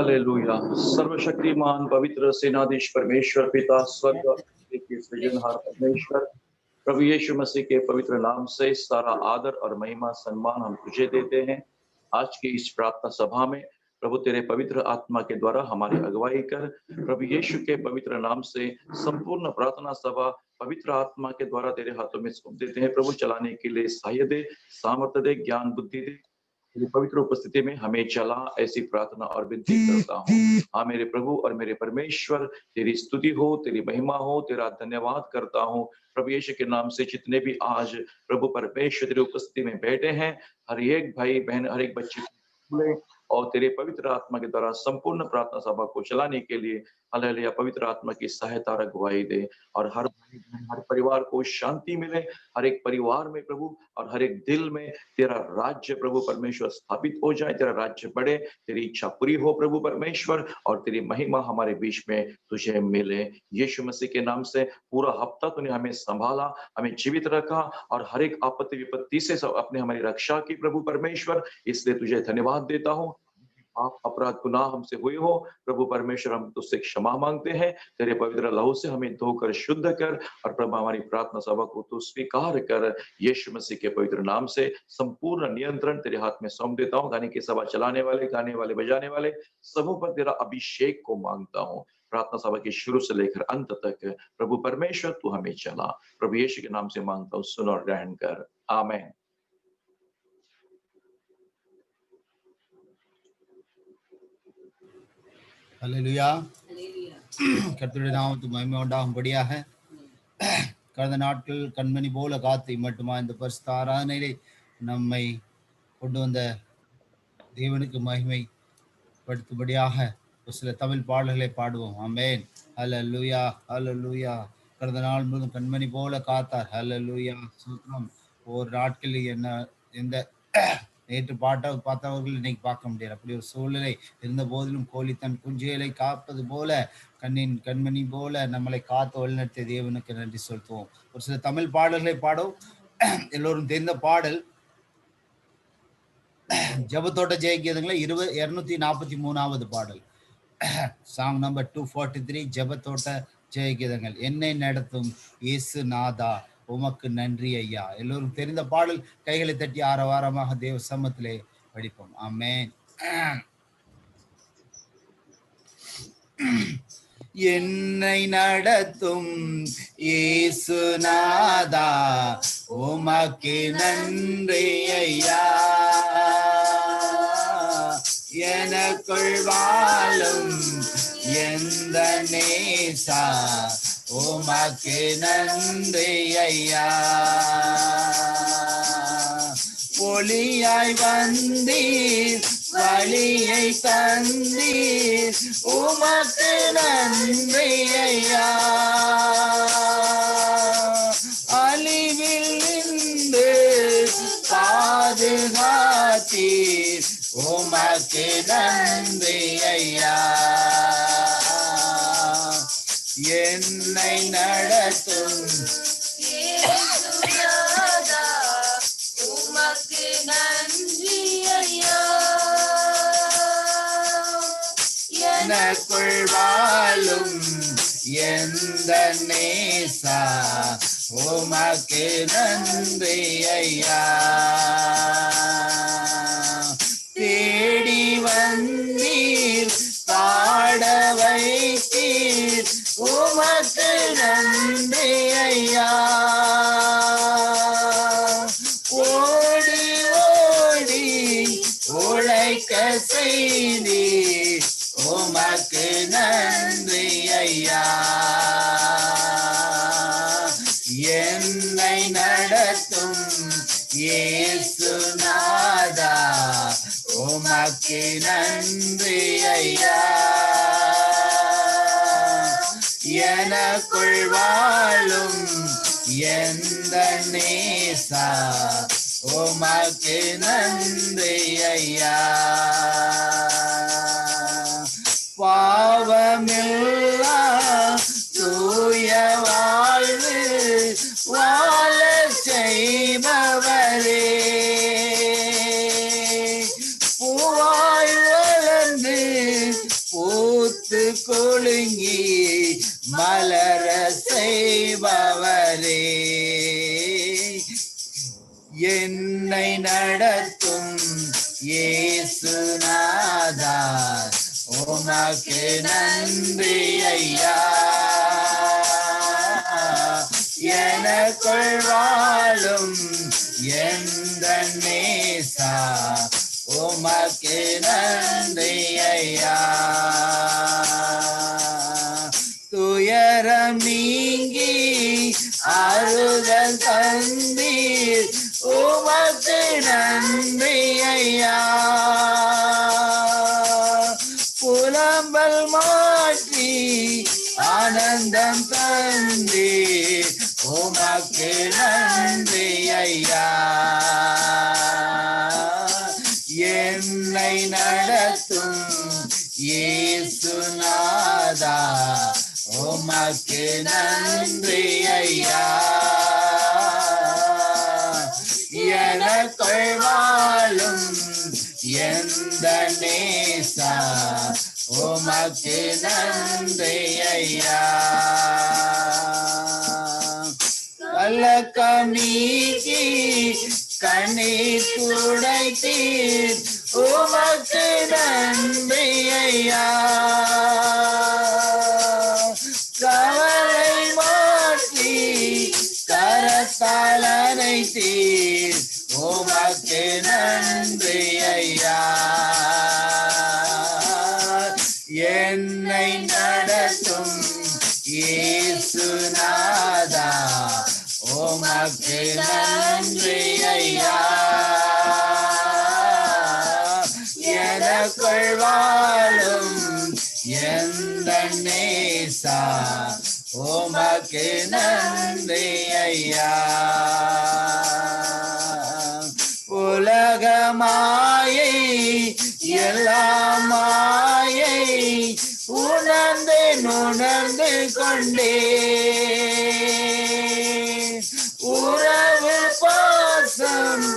Hallelujah. सर्वशक्तिमान पवित्र सेनाधीश परमेश्वर पिता स्वर्ग के सृजनहार परमेश्वर प्रभु यीशु मसीह के पवित्र नाम से सारा आदर और महिमा सम्मान हम तुझे देते हैं। आज की इस प्रार्थना सभा में प्रभु तेरे पवित्र आत्मा के द्वारा हमारी अगुवाई कर। प्रभु यीशु के पवित्र नाम से संपूर्ण प्रार्थना सभा पवित्र आत्मा के द्वारा तेरे हाथों में सौंप देते हैं। प्रभु चलाने के लिए सहाय दे, सामर्थ्य दे, ज्ञान बुद्धि दे। तेरी पवित्र उपस्थिति में हमें चला, ऐसी प्रार्थना और विनती करता हूँ। हाँ मेरे प्रभु और मेरे परमेश्वर, तेरी स्तुति हो, तेरी महिमा हो, तेरा धन्यवाद करता हूँ। प्रभु यीशु के नाम से जितने भी आज प्रभु परमेश्वर तेरी उपस्थिति में बैठे हैं, हर एक भाई बहन, हर एक बच्चे और तेरे पवित्र आत्मा के द्वारा संपूर्ण प्रार्थना सभा को चलाने के लिए हालेलुया पवित्र आत्मा की सहायता और अगुवाई दे। और हर भाई बहन, हर परिवार को शांति मिले, हर एक परिवार में प्रभु और हर एक दिल में तेरा राज्य प्रभु परमेश्वर स्थापित हो जाए, तेरा राज्य बढ़े, तेरी इच्छा पूरी हो प्रभु परमेश्वर, और तेरी महिमा हमारे बीच में तुझे मिले। यीशु मसीह के नाम से पूरा हफ्ता तूने हमें संभाला, हमें जीवित रखा और हर एक आपत्ति विपत्ति से अपने हमारी रक्षा की प्रभु परमेश्वर, इसलिए तुझे धन्यवाद देता हूँ। आप अपराध गुनाह हमसे हुए हो प्रभु परमेश्वर, हम तुझसे क्षमा मांगते हैं। तेरे पवित्र लहू से हमें धोकर शुद्ध कर और प्रभु हमारी प्रार्थना सभा को तू स्वीकार कर। यीशु मसीह के पवित्र नाम से संपूर्ण नियंत्रण तेरे हाथ में सौंप देता हूँ। गाने की सभा चलाने वाले, गाने वाले, बजाने वाले सबों पर तेरा अभिषेक को मांगता हूँ। प्रार्थना सभा के शुरू से लेकर अंत तक प्रभु परमेश्वर तू हमें चला। प्रभु यीशु के नाम से मांगता हूँ, सुन और ग्रहण कर। आमीन। ஹல்லேலூயா. கர்த்தருடைய நாமத்துக்கு மகிமை உண்டாகும்படியாக கடந்த நாட்கள் கண்மணி போல காத்து மட்டுமா இந்த பரிசுத்த ஆராதனையிலே நம்மை கொண்டு வந்த தேவனுக்கு மகிமை படுத்தும்படியாக ஒரு சில தமிழ் பாடல்களை பாடுவோம். ஆமென். ஹல்லேலூயா, ஹல்லேலூயா. கடந்த நாள் முழுவதும் கண்மணி போல காத்தார். ஹல்லேலூயா, சூத்திரம். ஒரு நாட்களில் என்ன எந்த நேற்று பார்த்தவர்கள் இன்னைக்கு பார்க்க முடியாது. அப்படி ஒரு சூழ்நிலை இருந்த போதிலும் கோழி தன் குஞ்சுகளை காப்பது போல கண்மணி போல நம்மளை காத்து வழிநடத்திய தேவனுக்கு நன்றி செலுத்துவோம். ஒரு சில தமிழ் பாடல்களை பாடும். எல்லோரும் தெரிந்த பாடல் ஜெபத்தோட்ட ஜெயிக்கிறதுங்களா 243வது பாடல், சாங் நம்பர் 243, ஜெபத்தோட்ட ஜெயிக்கிறதுங்கள். என்னை நடத்தும் இயேசு நாதா உமக்கு நன்றி ஐயா. எல்லோரும் தெரிந்த பாடல். கைகளை தட்டி ஆரவாரமாக தேவ சமத்திலே படிப்போம். ஆமென். என்னை நடத்தும் இயேசு நாதா உமக்கு நன்றி ஐயா. எனக்குள் வாழும் எந்த நேசா உமக்கு நன்றி ஐயா. ஒளியாய் வந்தீர், வழியை தந்தீர், உமக்கு நன்றி ஐயா. அழிவில் நின்று பாதுகாத்தீர், உமக்கு நன்றி ஐயா. என்னை நடத்தும் உமக்கு நன்றி ஐயா. எனக்குள் வாழும் எந்த நேசா உமக்கு நன்றி ஐயா. தேடி வந்தீர், பாட வைத்தீர், உமக்கு நன்றி ஐயா. ஓடி ஓடி உழைக்க செய்தீர், உமக்கு நன்றி ஐயா. என்னை நடத்தும் இயேசு நாதா உமக்கு நன்றி ஐயா. எனக்குள் வாழும் எந்த நேசா உமக்கு நன்றி ஐயா. பாவமில்லா தூய வாழ்வு வாழ செய்பவரே, பூவாய் வளர்ந்து இயேசுநாதா உமக்கு நன்றி ஐயா. எனக்குள் வாழும் எந்த நேசா உமக்கு நன்றி ஐயா. துயரம் நீங்கி ஆறுதல் தந்தீர் உமக்கு நன்றி ஐயா. புலம்பல் மாற்றி ஆனந்தம் தந்தீர் உமக்கு நன்றி ஐயா. என்னை நடத்தும் இயேசுநாதா உமக்கு நன்றி ஐயா. எனக்குள் வாழும் எந்த நேசா உமக்கு நன்றி ஐயா. கலக்கம் நீக்கி கண்ணீர் துடைத்தீர் உமக்கு நன்றி ஐயா. கவலை மாற்றி கரத்தால் அணைத்தீர் உமக்கு நன்றி ஐயா. என்னை நடத்தும் இயேசுநாதா உமக்கு நன்றி ஐயா. எனக்குள் வாழும் எந்த நேசா உமக்கு நன்றி ஐயா. உலகமாயை எல்லாம் மாயை உணர்ந்து கொண்டே உறவு பாசம்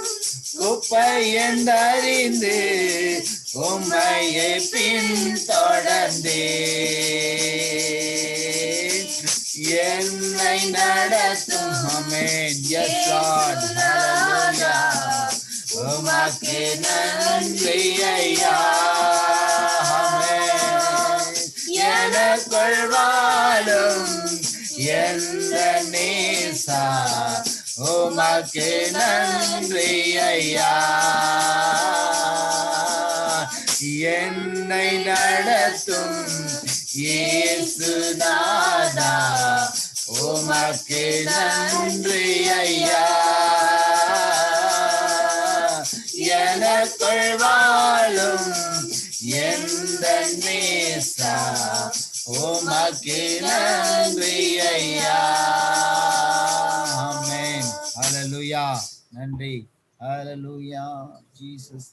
குப்பை என்றறிந்து உம்மையை பின்தொடர்ந்தே என்னை நடத்தும் ஆமென். Yes Lord, hallelujah. உமக்கு நன்றி ஐயா. ஆமென். எனக்குள் வாழும் எந்த நேசா உமக்கு நன்றி ஐயா. என்னை நடத்தும் இயேசுநாதா உமக்கு நன்றி ஐயா. எனக்குள் வாழும் எந்த நேசா உமக்கு நன்றி ஐயா. ஆமென். ஹல்லேலூயா. நன்றி. ஹல்லேலூயா. ஜீசஸ்.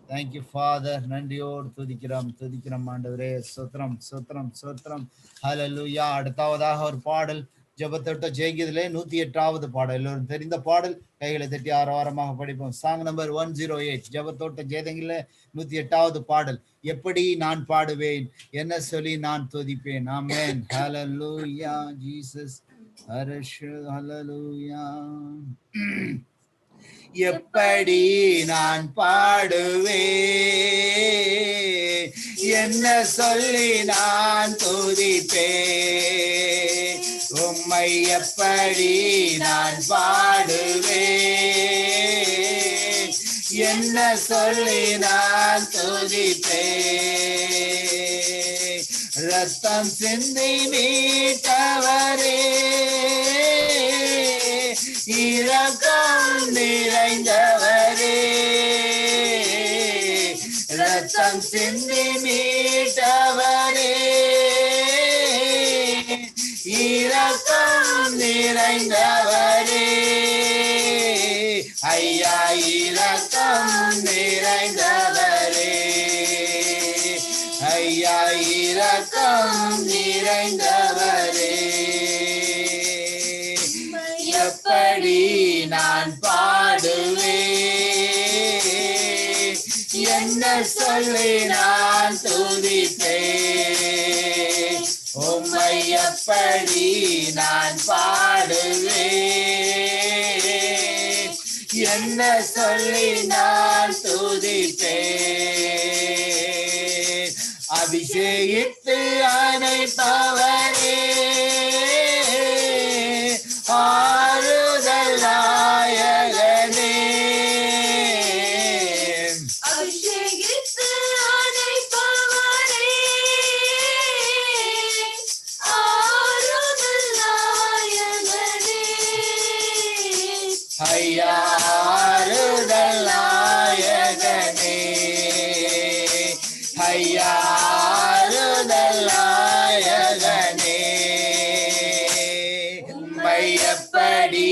Thank you Father. நன்றியோடு துதிக்கிறோம் ஆண்டவரே. ஸ்தோத்திரம் ஸ்தோத்திரம் ஸ்தோத்திரம். ஹல்லேலூயா. அடுத்ததாக ஒரு பாடல் ஜெபத்தோட்ட ஜெயிக்கிறதுல 108வது பாடல். எல்லோரும் தெரிந்த பாடல். கைகளை தட்டி ஆரவாரமாக படிப்போம். சாங் நம்பர் 108 ஜெபத்தோட்ட ஜெயதங்கில 108வது பாடல். எப்படி நான் பாடுவேன், என்ன சொல்லி நான் துதிப்பேன். ஆமென். ஹல்லேலூயா. ஜீசஸ். ஹல்லேலூயா. எப்படி நான் பாடுவேன், என்ன சொல்லி நான் துதிப்பேன். உம்மை எப்படி நான் பாடுவேன், என்ன சொல்லி நான் துதிப்பேன். ரத்தம் சிந்தி மீட்டவரே, இரக்கம் நிறைந்தவரே. ரத்தம் சிந்தி மீட்டவரே, இரக்கம் நிறைந்தவரே. ஐயா இரக்கம் நிறைந்தவரே, ஐயா இரக்கம் நிறைந்தவரே. எப்படி நான் பாடுவேன், என்ன சொல்லி நான் துதிப்பேன். உம்மை எப்படி நான் பாடுவேன், என்ன என்ன சொல்லி நான் துதிப்பேன். அபிஷேகித்து அணைப்பவரே, ஆறுதல் நாயகனே. அபிஷேகித்து அணைப்பவரே, ஆறுதல் நாயகனே. ஐயா ஆறுதல் நாயகனே, ஐயா ஆறுதல் நாயகனே. உம்மை எப்படி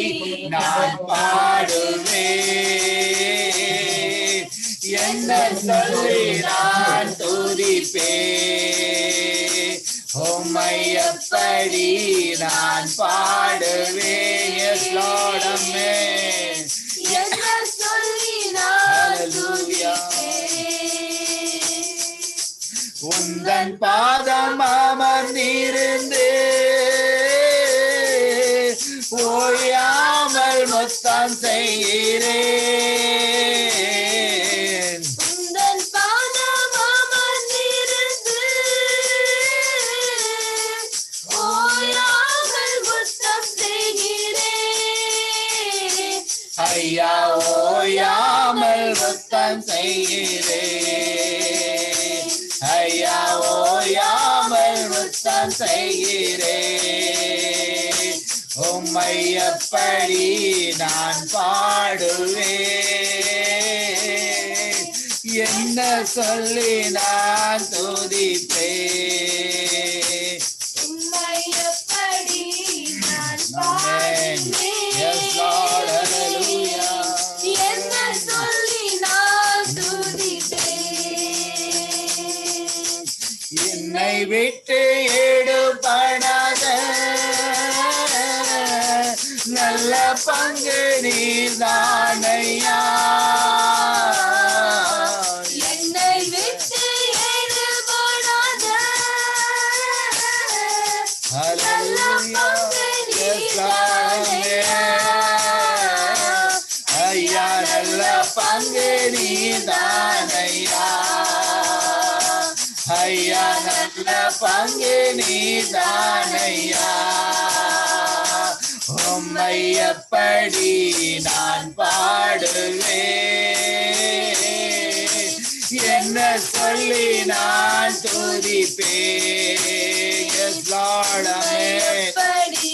நான் பாடுவேன், என்ன சொல்லி நான் துதிப்பேன். உம்மை எப்படி நான் பாடுவேன். Yes, Lord, amen. என்ன சொல்லி நான் Hallelujah. துதிப்பேன். உந்தன் பாதம் அமர்ந்திருந்து ஓயாமல் முத்தம் செய்கிறேன். உந்தன் பாதம் அமர்ந்திருந்து ஓயாமல் முத்தம் செய்கிறேன். ஐயா ஓயாமல் முத்தம் செய்கிறேன். ஐயா ஓயாமல் முத்தம் செய்கிறேன். உம்மை எப்படி நான் பாடுவேன், என்ன சொல்லி நான் துதிப்பேன். உம்மை எப்படி நான் Amen. Yes, Lord, hallelujah. என்ன சொல்லி நான் துதிப்பேன். என்னை விட்டு எடுபடாத நல்ல பங்கு நீர்தானையா. என்னை விட்டு எடுபடாத நல்ல பங்கு நீர்தானையா. ஐயா நல்ல பங்கு நீர்தானையா. ஐயா நல்ல பங்கு நீர்தானையா. உம்மை எப்படி நான் பாடுவேன், என்ன சொல்லி நான் துதிப்பேன். Yes, Lord, amen. எப்படி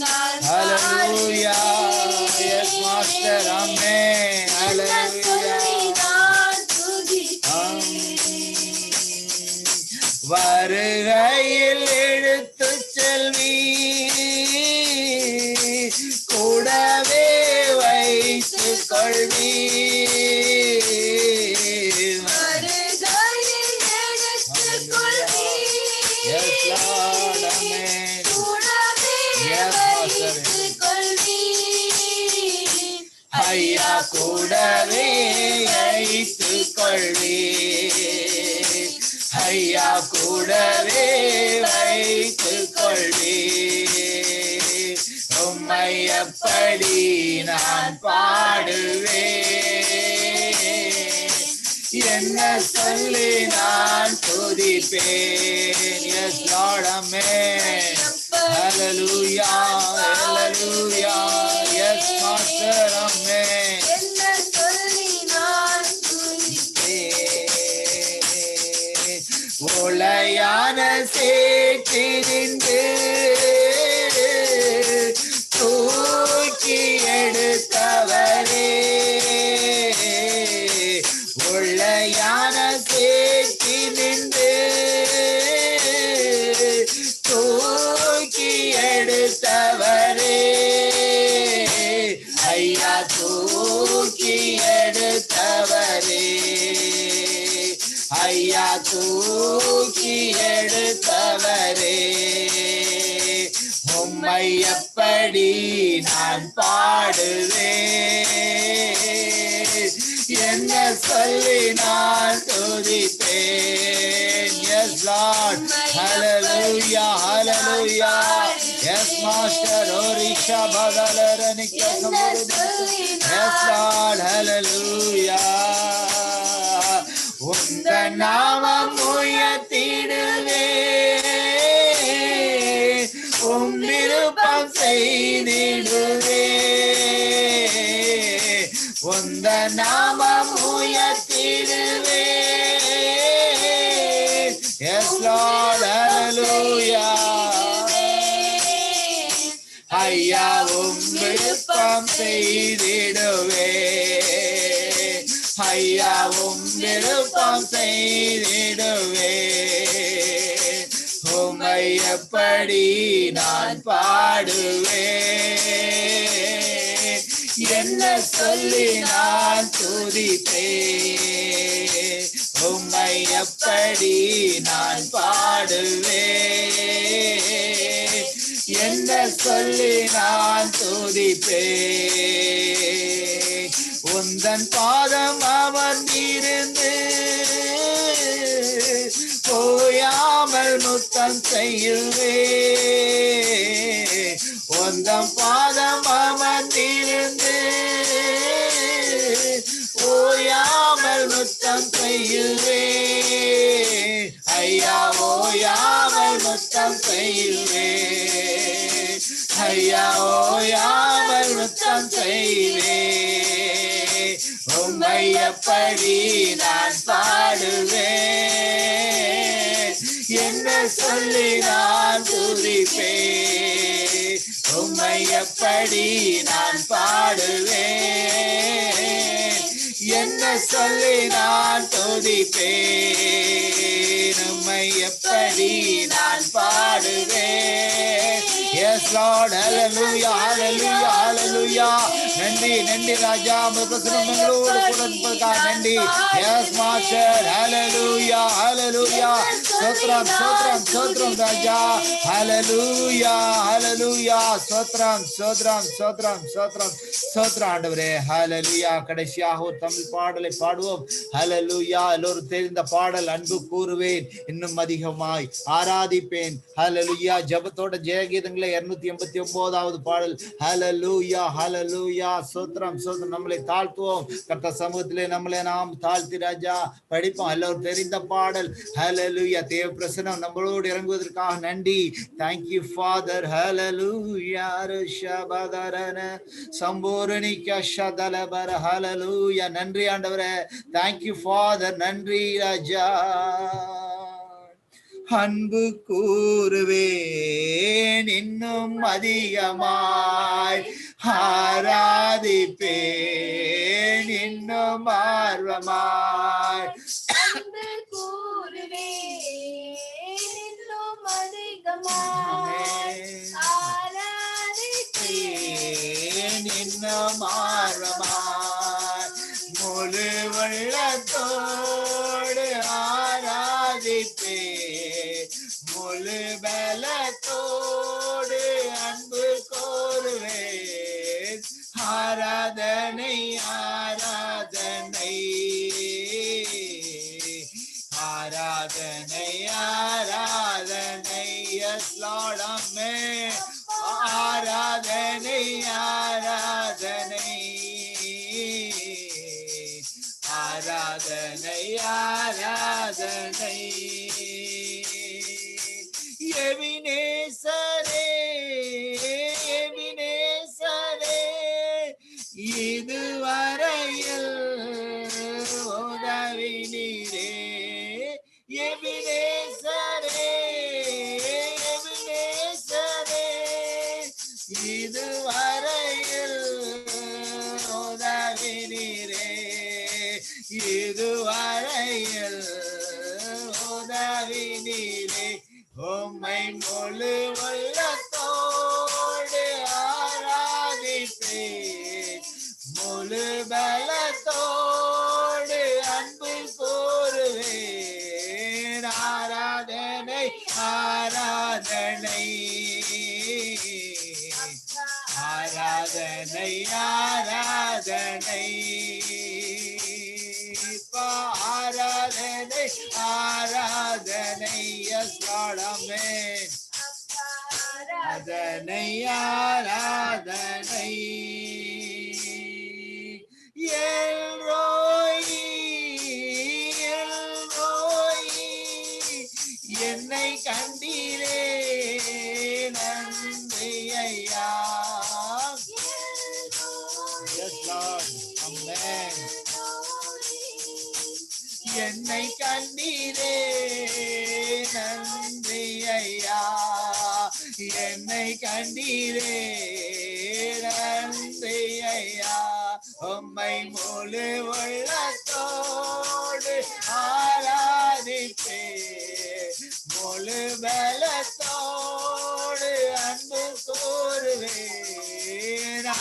நான் Hallelujah. Yes, Master, amen. Hallelujah. நான் துதிப்பேன். வருகையில் எடுத்து செல்வி, கூடவே வைத்துக் கொள்வி. வருகையில் எடுத்துக் கொள்வீர். Yes, Lord, amen. கூடவே Yes, Master. வைத்துக் கொள்வீர். ஐயா கூடவே வைத்துக் கொள்வி. ஐயா கூடவே வைத்துக் கொள்வி. உம்மை எப்படி நான் பாடுவேன், என்ன சொல்லி நான் துதிப்பேன். Yes, Lord, amen. Hallelujah, hallelujah. Yes, Master, amen. என்ன சொல்லி நான் துதிப்பேன். ஒளையான சேற்றினின்று தூக்கி எடுத்தவரே, ஒளையான சேற்றினின்று தூக்கி எடுத்தவரே. ஐயா தூக்கி எடுத்தவரே. ஐயா தூக்கி எடுத்தவரே. உம்மை எப்படி நான் பாடுவேன், என்ன சொல்லி நான் துதிப்பேன். Yes, Lord, hallelujah, hallelujah. Yes, Yes, Master. Orisha Badalanika Samurudhi. Yes, Lord. Hallelujah. உந்த நாமம் உயர்த்திடுவே உம் விருப்பம் செய்திடுவே உந்த நாமம் உயர்த்திடுவே Yes Lord hallelujah ஐயா உம் விருப்பம் செய்திடுவே ஐயா உம் விருப்பம் செய்திடுவே உம்மை எப்படி நான் பாடுவே என்ன சொல்லி நான் துதிப்பே உம்மை எப்படி நான் பாடுவே என்ன சொல்லி நான் துதிப்பே உந்தன் பாதம் அமர்ந்திருந்து போயாமல் முத்தம் செய்யுவே உந்தன் பாதம் அமர்ந்திருந்து போயாமல் முத்தம் செய்யுவே ஐயா ஓயாமல் முத்தம் செய்யுவே ஐயா ஓயாமல் முத்தம் செய்வே உம்மை எப்படி நான் பாடுவே என்ன சொல்லி நான் துதிப்பே உம்மை எப்படி நான் பாடுவே என்ன சொல்லி நான் துதிப்பே உம்மை எப்படி நான் பாடுவே Yes Lord hallelujah hallelujah hallelujah நன்றி நன்றி ராஜா பிரசன்னங்களோடு கூட இருப்பதற்காக நன்றி Yes Master hallelujah hallelujah ஸ்தோத்திரம் ஸ்தோத்திரம் ஸ்தோத்திரம் ராஜா hallelujah hallelujah ஸ்தோத்திரம் ஸ்தோத்திரம் ஸ்தோத்திரம் ஸ்தோத்திரம் ஸ்தோத்திரம் ஆண்டவரே hallelujah கடைசியாக ஒரு தமிழ் பாடலை பாடுவோம் hallelujah எல்லோரும் தெரிந்த பாடல் அன்பு கூறுவேன் இன்னும் அதிகமாய் ஆராதிப்பேன் hallelujah ஜெபத்தோட ஜெயகீதங்களை 289வது பாடல் ஹல்லேலூயா ஹல்லேலூயா ஸ்தோத்திரம் ஸ்தோத்திரம் நம்மளை தாழ்த்துவோம் கர்த்தர் சமூகத்திலே நம்மளை நாம் தாழ்த்தி ராஜா படிப்போம் எல்லோரும் தெரிந்த பாடல் ஹல்லேலூயா தேவ பிரசன்னம் நம்மளோடு இறங்குவதற்காக நன்றி thank you father hallelujah ருஷபதரன சம்பூர்ணிக ஷதலபர ஹல்லேலூயா நன்றி ஆண்டவரே thank you father நன்றி ராஜா அன்பு கூறுவேன் இன்னும் அதிகமாய் ஆராதிப்பேன் இன்னும் ஆர்வமாய் அன்பு கூறுவேன் இன்னும் அதிகமாய் ஆராதிப்பேன் இன்னும் ஆர்வமாய் முழு வெள்ளத்தோடு ஆராதிப்பேன் முழு பலத்தோடு அன்பு கோருவேன் ஆராதனை ஆராதனை ஆராதனை ஆராதனை Yes Lord Amen ஆராதனை ஆராதனை ஆராதனை ஆராதனை எபினேசரே எபினேசரே இதுவரையில் உதவி நீரே எபினேசரே எபினேசரே இதுவரையில் உதவி நீரே இதுவரையில் உதவி நீரே உம்மை முழு உள்ளத்தோடு ஆராதிப்பேன் முழு பலத்தோடு அன்பு கூறுவேன் ஆராதனை ஆராதனை ஆராதனை ஆராதனை ஆராதனை ஆராதனை Yes Lord Amen ஆராதனை எல்ரோயி எல்ரோயி என்னை கண்டீரே நன்றி ஐயா. Yes, Lord. Amen. என்னை கண்டீரே நன்றி ஐயா. என்னை கண்டீரே நன்றி ஐயா. உம்மை முழு உள்ளத்தோடு ஆராதிப்பே, முழு பலத்தோடு அன்பு கூறுவேன்.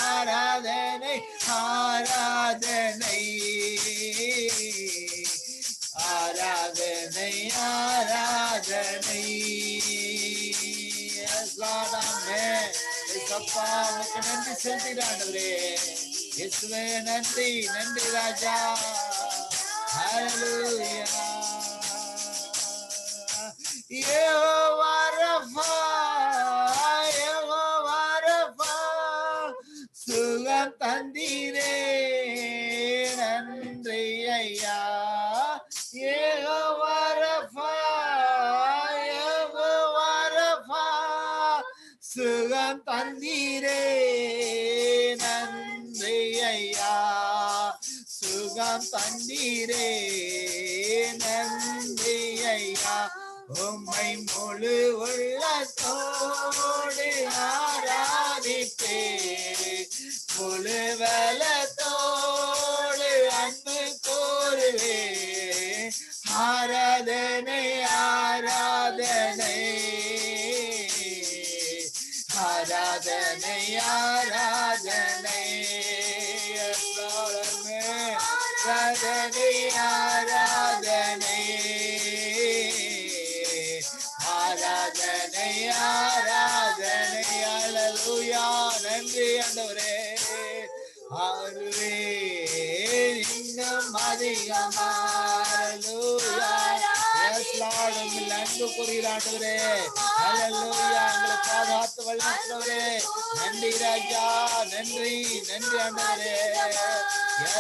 ஆராதனை ஆராதனை ஆராதனை ஆராதனை. அப்பா உனக்கு நன்றி செலுத்திடாண்டவரே. இயேசுவே நன்றி நன்றி ராஜா. ஹல்லேலூயா. யெகோவா ரஃபா யெகோவா ரஃபா சுகம் தந்தீரே நன்றி ஐயா. யெகோவா ரஃபா யெகோவா ரஃபா சுகம் தந்தீரே நன்றி ஐயா. சுகம் தந்தீரே நன்றி ஐயா. உம்மை முழு உள்ளத்தோடு ஆராதிப்பே, முழு பலத்தோடு அன்பு கூறுவே. ஆராதனை ஆராதனை ஆராதனை ஆராதனை ஆராதனை ஆராதனை ஆராதனை ஆராதனை. அல்லேலூயா. நன்றி ஆண்டவரே. ஆருவே இன்னும் அதிகமா. அல்லேலூயா. Yes Lord. உம்மில் அன்பு கூறுகிற ஆண்டவரே. அல்லேலூயா. எங்களை பாதுகாத்து வழிநடத்துகிறவரே நன்றி ராஜா. நன்றி நன்றி ஆண்டவரே.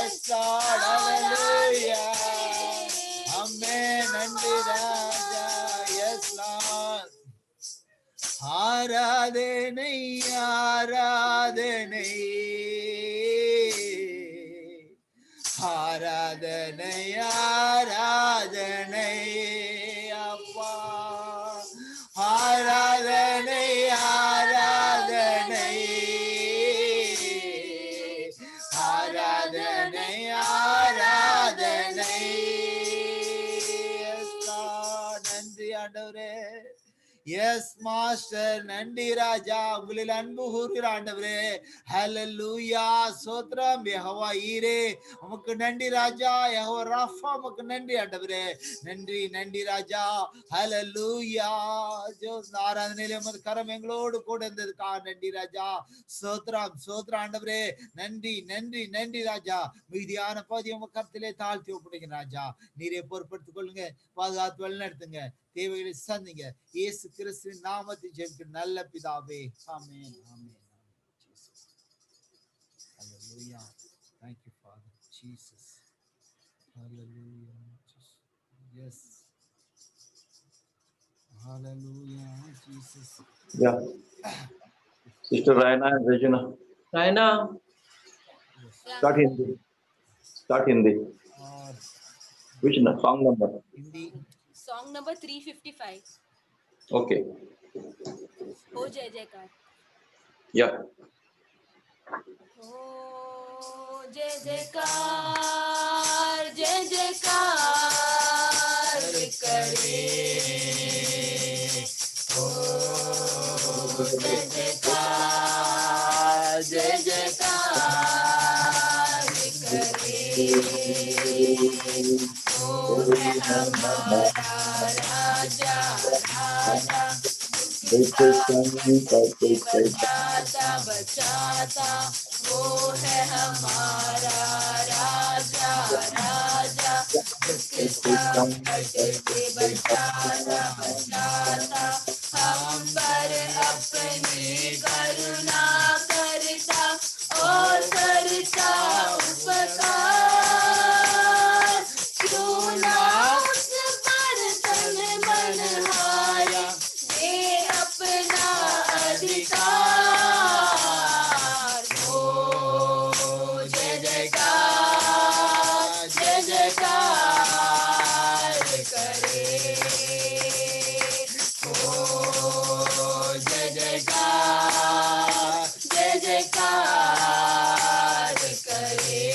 Yes Lord. அல்லேலூயா. ஆமென். நன்றி ராஜா. S Lord. ஆராதனை ஆராதனை ஆராதனை ஆராதனை அப்பா. ஆராதனை ஆராதனை ஆராதனை ஆராதனை. நன்றி ஆண்டவரே. Yes master. நன்றி ராஜா. உங்களில் அன்பு கூறுகிற ஆண்டவரே. ஹல்லேலூயா. சோத்ரம். யெகோவா ஈரே உமக்கு நன்றி ராஜா. யெகோவா ராஃபா உமக்கு நன்றி ஆண்டவரே. நன்றி நன்றி ராஜா. ஹல்லேலூயா. ஆராதனையிலே உமது கரம் எங்களோடு கூட இருந்ததுக்கா நன்றி ராஜா. சோத்ரம் சோத்ரம் ஆண்டவரே. நன்றி நன்றி நன்றி ராஜா. மீதியான பகுதி உங்க கருத்திலே தாழ்த்தி ஒப்படைங்க ராஜா. நீரே பொறுப்படுத்திக் கொள்ளுங்க. பாதுகாத்து வழிநடத்துங்க. தேவைகளை சந்திங்க. இயேசு கிறிஸ்துவின் நாமத்தில் ஜெபிக்கிறேன் நல்ல பிதாவே. ஆமென் ஆமென். Hallelujah. Thank you Father Jesus. Hallelujah. Yes. Hallelujah Jesus. Yeah. Sister Raina and Regina. Raina. Start Hindi. Start Hindi. Which song number? Hindi. Song number 355. Okay. हो जय जयकार. Yeah. हो जय जयकार जय जयकार करे. हो जय जयकार जय जयकार करे. हो हमारा राजा राजा बचाता बचाता वो है हमारा राजा राजा। उसके संकट से बचाता बचाता हम पर अपनी करुणा करता और करता उपकार। क्यों ना उस पर तन मन हारा दे अपना अधिकार। हो जय जयकार करे। हो जय जयकार करे।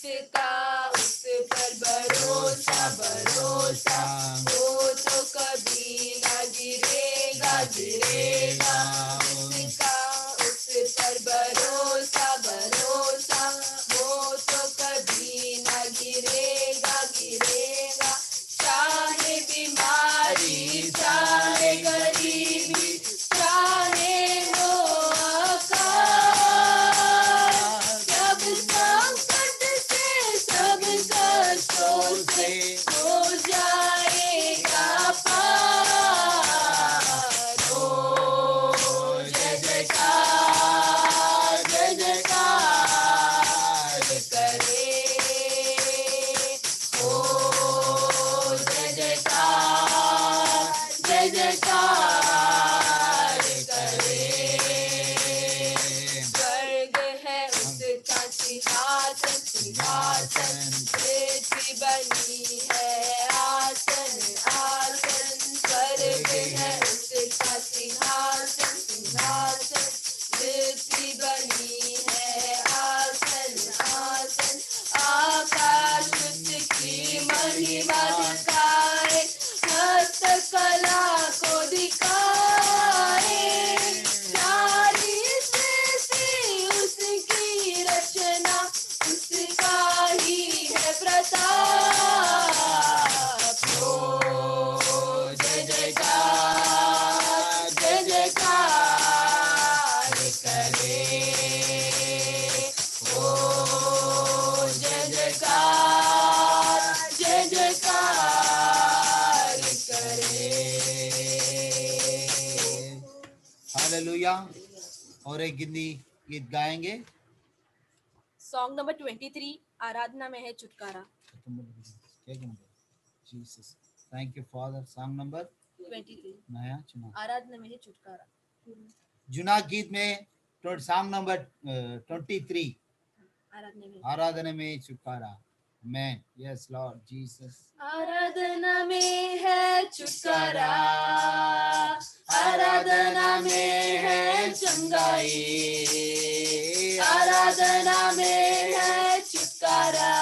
जिसका उस पर भरोसा भरोसा वो तो कभी ना गिरेगा गिरेगा। जिसका उस पर भरोसा भरोसा वो तो कभी ना गिरेगा गिरेगा। चाहे बीमारी चाहे गरीबी चाहे हो अकाल, सब संकट से सब कष्टों से हो जाएगा पार। हो जय जयकार करे। हो जय जयकार करे। स्वर्ग है उसका सिंहासन सिंहासन, पृथ्वी बनी है आसन आसन। स्वर्ग है उसका सिंहासन सिंहासन, पृथ्वी बनी है आसन आसन। आकाश उसकी महिमा दिखाए, हस्तकला को दिखाए। सारी सृष्टि उसकी रचना, उसका ही है प्रताप। हो जय जयकार करे। हो जय जयकार करे। हालेलुया। और एक हिंदी गीत गाएंगे। सॉन्ग नंबर 23, आराधना में है छुटकारा। Jesus, thank you father. Song number 23, नया चुना, आराधना में है छुटकारा। जुना गीत में सॉन्ग नंबर 23, आराधना में छुटकारा। मैं यस लॉर्ड जीसस। आराधना में है छुटकारा, आराधना में है चंगाई। आराधना में है छुटकारा,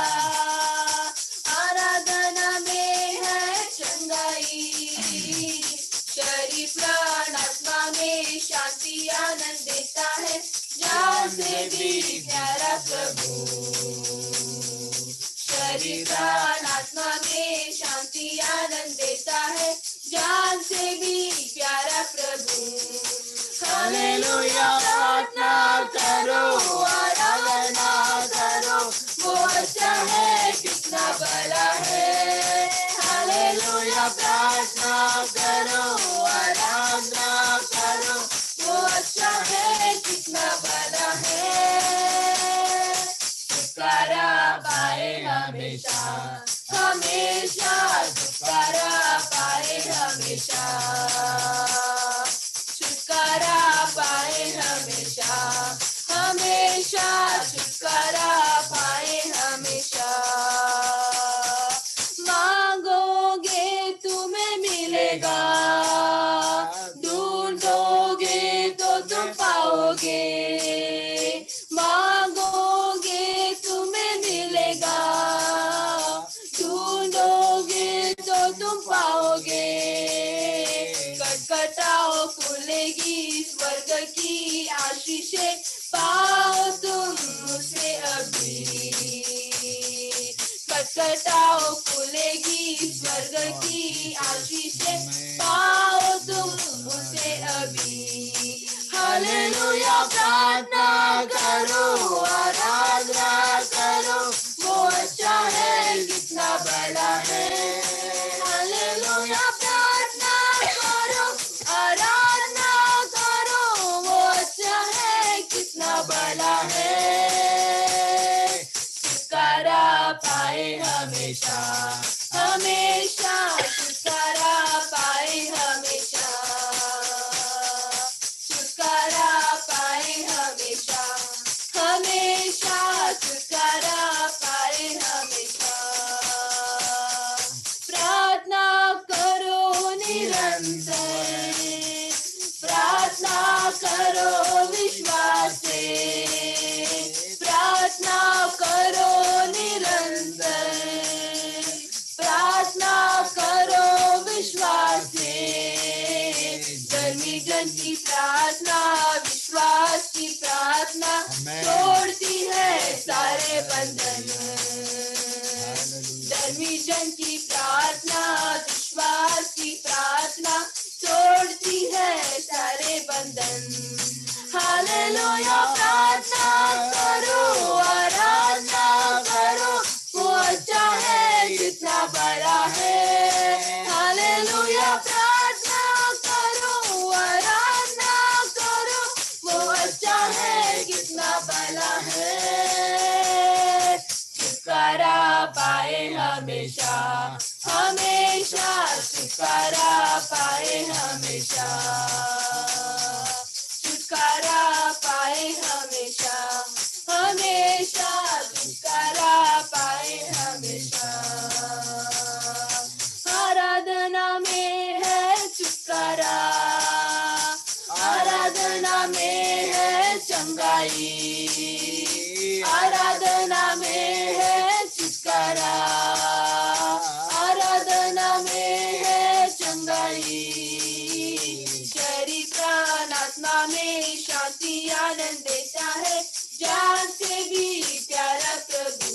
आराधना में है चंगाई। शरीर प्राण आत्मा में शांति आनंद देता है, जान से भी प्यारा प्रभु। शरीर प्राण आत्मा में शांति आनंद देता है, जान से भी प्यारा प्रभु। हालेलुया प्रार्थना करो, आराधना करो, वो अच्छा है कितना भला है। हालेलुया प्रार्थना करो, आराधना करो, वो अच्छा है कितना भला है। छुटकारा पाए हमेशा हमेशा, छुटकारा पाए हमेशा। छुटकारा पाए हमेशा हमेशा, छुटकारा पाए हमेशा। मांगोगे तुम्हें मिलेगा, ढूंढोगे तो तुम पाओगे। मांगोगे तुम्हें मिलेगा, ढूंढोगे तो तुम पाओगे। खटखटाओ खुलेगी स्वर्ग की आशीषें, पाओ तुम उसे अभी। खटखटाओ खुलेगी स्वर्ग की आशीषें, पाओ हमेशा छुटकारा पाए हमेशा, छुटकारा पाए हमेशा, हमेशा छुटकारा पाए हमेशा। प्रार्थना करो निरंतर, प्रार्थना करो विश्वास से, प्रार्थना करो निरंतर, प्रार्थना करो विश्वास से। धर्मी जन की प्रार्थना, विश्वास की प्रार्थना तोड़ती है सारे बंधन। धर्मी जन की प्रार्थना, विश्वास की प्रार्थना तोड़ती है सारे बंधन। हालेलुया प्रार्थना करो, आराधना करो, वो अच्छा है जितना बड़ा है। हालेलुया प्रार्थना करो, आराधना करो, वो अच्छा है कितना बड़ा है। छुटकारा पाए हमेशा, हमेशा छुटकारा पाए हमेशा, छुटकारा पाए हमेशा, हमेशा छुटकारा पाए हमेशा। आराधना में है छुटकारा, आराधना में है चंगाई, आराधना में है छुटकारा, आराधना में है चंगाई। शरीर प्राण आत्मा में शांति आनंद देता है, जान से भी प्यारा प्रभु।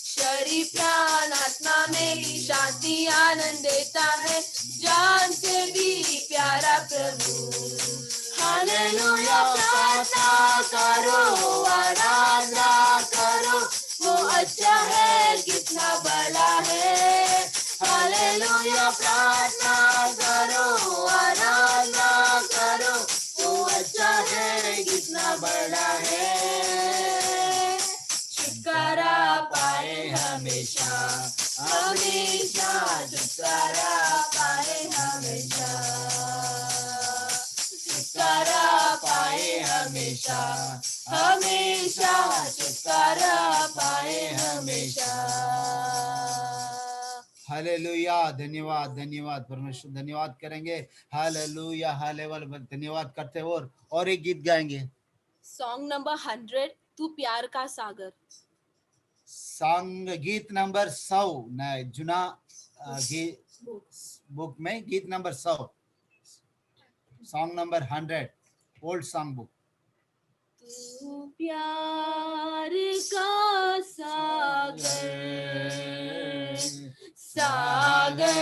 शरीर प्राण आत्मा में शांति आनंद देता है, जान से भी प्यारा प्रभु। हालेलुया प्रार्थना करो, आराधना करो, वो अच्छा है कितना बड़ा है। हालेलुया प्रार्थना करो, आराधना करो, वो अच्छा है कितना बड़ा है। छुटकारा पाए हमेशा, हमेशा छुटकारा पाए हमेशा, छुटकारा पाए हमेशा, हमेशा छुटकारा पाए हमेशा। हालेलुया। धन्यवाद धन्यवाद परमेश्वर, धन्यवाद करेंगे। हालेलुया हालेलुया, धन्यवाद करते हैं। और एक गीत गाएंगे, सॉन्ग नंबर 100, तू प्यार का सागर। सॉन्ग गीत नंबर 100 न जुना बुक में गीत number 100, song number 100, old song book. तू प्यार का सागर, सागर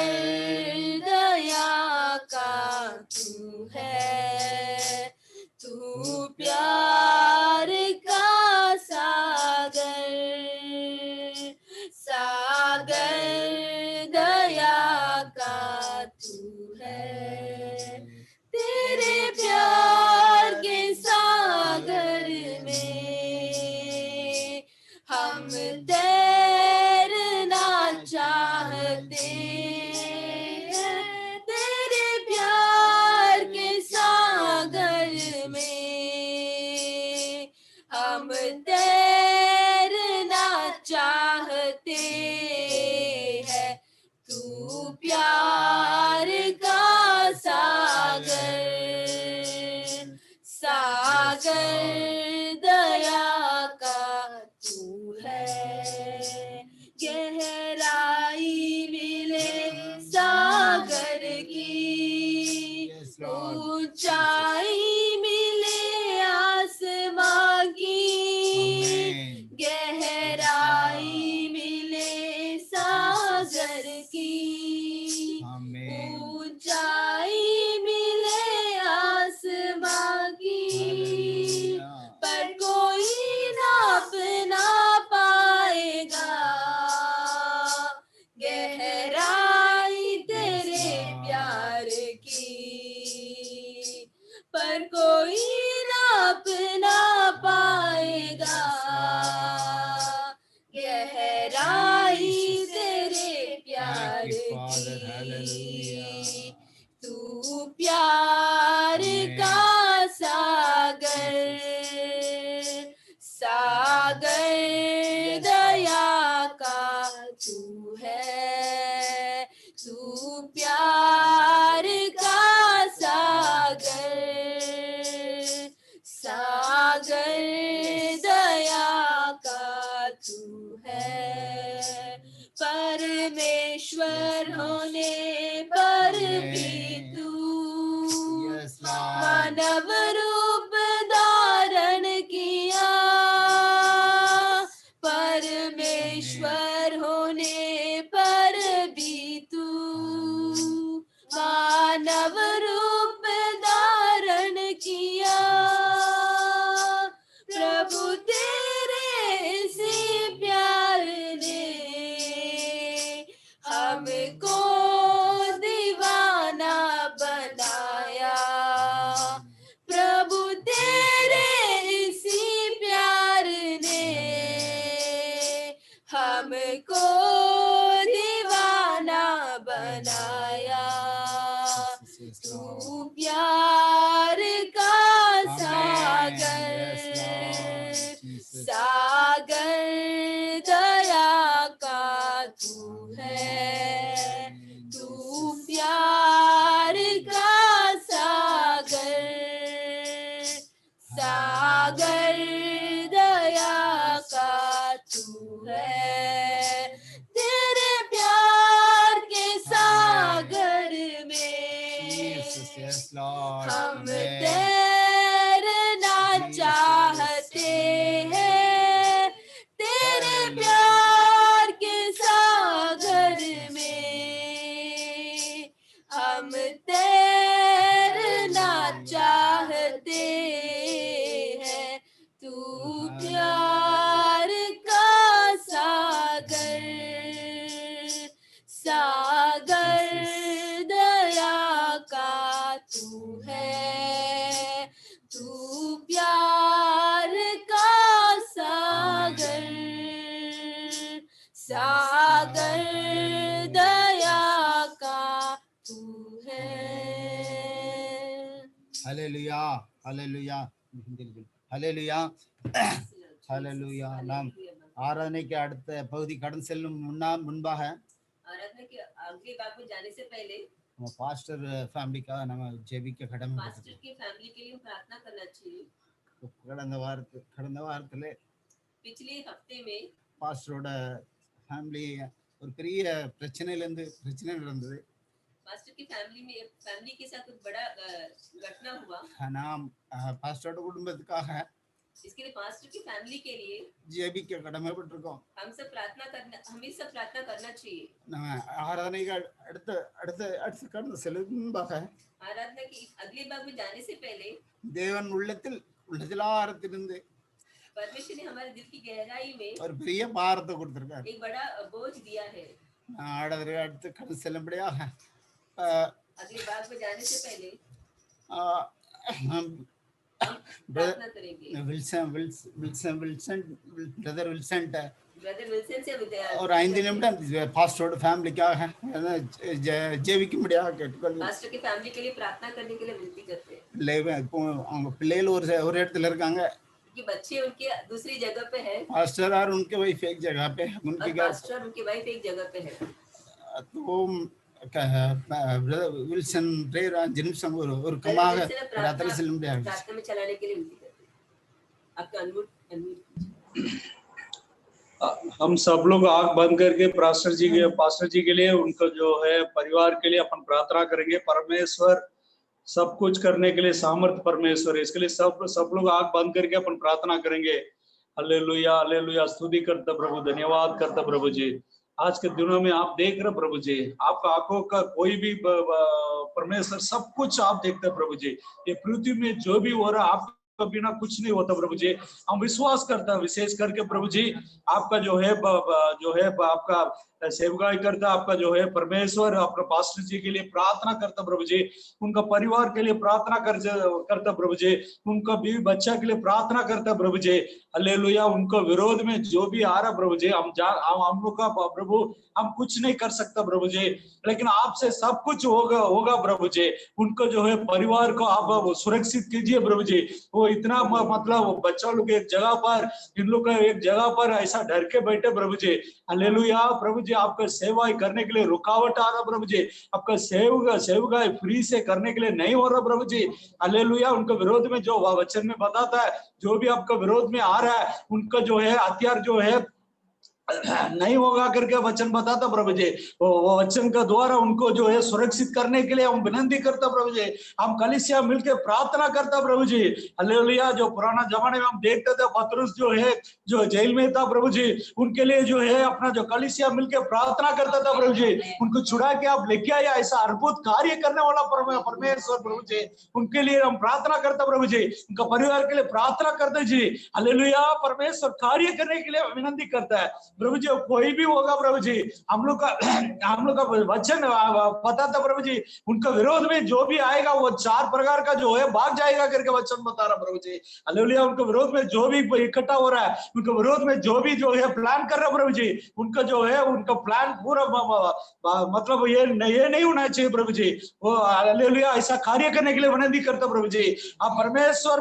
दया का तू है, तू प्यार का सागर, सागर दया का तू है। तेरे प्यार के सागर में हम तैरना चाहते हैं। तेरे प्यार के सागर में हम तैरना चाहते हैं। तू प्यार का सागर, सागर दया का तू है। गहराई मिले सागर की, ऊंचाई मिले आसमां की, गहराई मिले सागर की, ऊंचाई मिले आसमां की, पर कोई नाप ना पाएगा, तू है, तू प्यार का सागर, सागर दया का तू है, परमेश्वर होने पर भी तू Yes, Lord. मानव रूप धारण किया, परमेश्वर होने पर भी तू मानव रूप धारण किया, प्रभु तेरे से प्यार ने हमको दीवाना बनाया, प्रभु तेरे इसी प्यार ने हमको दीवाना बनाया, तू प्यार का सागर, सागर दया का तू है, तू प्यार का सागर, सागर दया का तू है, तेरे प्यार के सागर में Jesus, yes, Lord. हम Amen. तैरना चाहते हैं, तेरे प्यार के सागर में हम तैरना चाहते हैं, तू प्यार का सागर, सागर दया का तू है, तू प्यार का सागर, सागर दया का तू है। Hallelujah. Hallelujah. Hallelujah. Hallelujah. நாம் ஆராதனைக்கு அடுத்த பகுதி கடந்து செல்லும் முன்பாக आराधना के आगे भाग में जाने से पहले நம்ம பாஸ்டர் ஃபேமிலிக்காக நம்ம ஜெபிக்க கடமை पास्टर की फैमिली के लिए प्रार्थना करना चाहिए। கடந்த வாரத்துல पिछले हफ्ते में பாஸ்டரோட ஃபேமிலி ஒரு பெரிய பிரச்சனை நடந்தது। पास्टर की फैमिली के साथ कुछ बड़ा घटना हुआ। நாம் பாஸ்டரோட குடும்பத்துக்காக इसके लिए पास्टर की फैमिली के लिए ஜெபிக்க கடமைப்பட்டிருக்கோம்। हमें सब प्रार्थना करना चाहिए। நம்ம ஆராதனைக்கு அடுத்த கடந்து செல்லும் முன்பாக आराधना की अगले भाग में जाने से पहले தேவன் உள்ளத்திலிருந்து परमेश्वर ने हमारे दिल की गहराई में ஒரு பெரிய பாரத்தை கொடுத்திருக்காரு। एक बड़ा बोझ दिया है। அடுத்து கடந்து செல்லும்படியாக अगले भाग में जाने से पहले हम प्रार्थना करेंगे। ब्रदर विल्सन से और 5 நிமிடம் பாஸ்டரோட ஃபேமிலிக்காக ஜெபிக்கும்படியாக கேட்டுக்கொள்கிறேன்। पास्टर की फैमिली के लिए प्रार्थना करने के लिए विनती करते हैं। அவங்க பிள்ளைகள் ஒரு இடத்துல இருக்காங்க, कि बच्चे उनके दूसरी जगह पे है, पास्टर और उनके वाइफ एक जगह पे, उनके घर पास्टर और उनकी वाइफ एक जगह पे है। तो ब्रदर विल्सन प्रेयर जिनसम और कमाग रात्रि से लंबे प्रार्थना में चलाने के लिए विनती करते हैं। आपका अनम्यूट हम सब लोग आंख बंद करके पास्टर जी के लिए उनका जो है परिवार के लिए अपन प्रार्थना करेंगे। परमेश्वर सब कुछ करने के लिए सामर्थ परमेश्वर है, इसके लिए सब लोग आंख बंद करके अपन प्रार्थना करेंगे। हालेलुया हालेलुया, स्तुति करता प्रभु, धन्यवाद करता प्रभु जी। आज के दिनों में आप देख रहे प्रभु जी, आपका आंखों का कोई भी परमेश्वर सब कुछ आप देखते प्रभु जी। ये पृथ्वी में जो भी हो रहा आप बिना कुछ नहीं होता प्रभु जी। हम विश्वास करते हैं विशेष करके प्रभु जी आपका जो है आपका सेवकाई करता, आपका जो है परमेश्वर अपने पास्टर जी के लिए प्रार्थना करता प्रभु जी, उनका परिवार के लिए प्रार्थना करता प्रभु जी, उनका बीवी बच्चा के लिए प्रार्थना करता प्रभु जी। हालेलुया। उनका विरोध में जो भी आ रहा प्रभु जी, हम लोग का प्रभु हम कुछ नहीं कर सकता प्रभु जी, लेकिन आपसे सब कुछ होगा प्रभु जी। उनको जो है परिवार को आप सुरक्षित कीजिए प्रभु जी। वो इतना मतलब बच्चा लोग एक जगह पर, इन लोग का एक जगह पर ऐसा डर के बैठे प्रभु जी। हालेलुया प्रभु जी, आपका सेवा करने के लिए रुकावट आ रहा प्रभु जी, आपका सेवका फ्री से करने के लिए नहीं हो रहा प्रभु जी। हालेलुया। उनके विरोध में जो वचन में बताता है, जो भी आपका विरोध में आ रहा है, उनका जो है हथियार जो है नहीं होगा करके वचन बताता प्रभु जी। वो वचन का द्वारा उनको जो है सुरक्षित करने के लिए हम विनती करता प्रभु जी। हम कलीसिया मिलकर प्रार्थना करता प्रभु जी। हालेलुया। जो पुराना जमाने में हम देखते थे पतरस जो है जो जेल में था प्रभु जी, उनके लिए जो है अपना जो कलीसिया मिलकर प्रार्थना करता था प्रभु जी, उनको छुड़ा के आप लेके आया, ऐसा अद्भुत कार्य करने वाला परमेश्वर प्रभु जी, उनके लिए हम प्रार्थना करता प्रभु जी, उनका परिवार के लिए प्रार्थना करते जी। हालेलुया। परमेश्वर कार्य करने के लिए विनती करता है प्रभु जी। कोई भी होगा प्रभु जी, हम लोग का वचन पता था प्रभु जी, उनका विरोध में जो भी आएगा वो 4 प्रकार का जो है भाग जाएगा करके वचन बता रहा प्रभु जी। हालेलुया। उनके विरोध में जो भी इकट्ठा हो रहा है, उनके विरोध में जो भी जो है प्लान कर रहा है प्रभु जी, उनका जो है उनका प्लान पूरा मतलब ये नहीं होना चाहिए प्रभु जी। वो हालेलुया ऐसा कार्य करने के लिए विनती करता प्रभु जी। आप परमेश्वर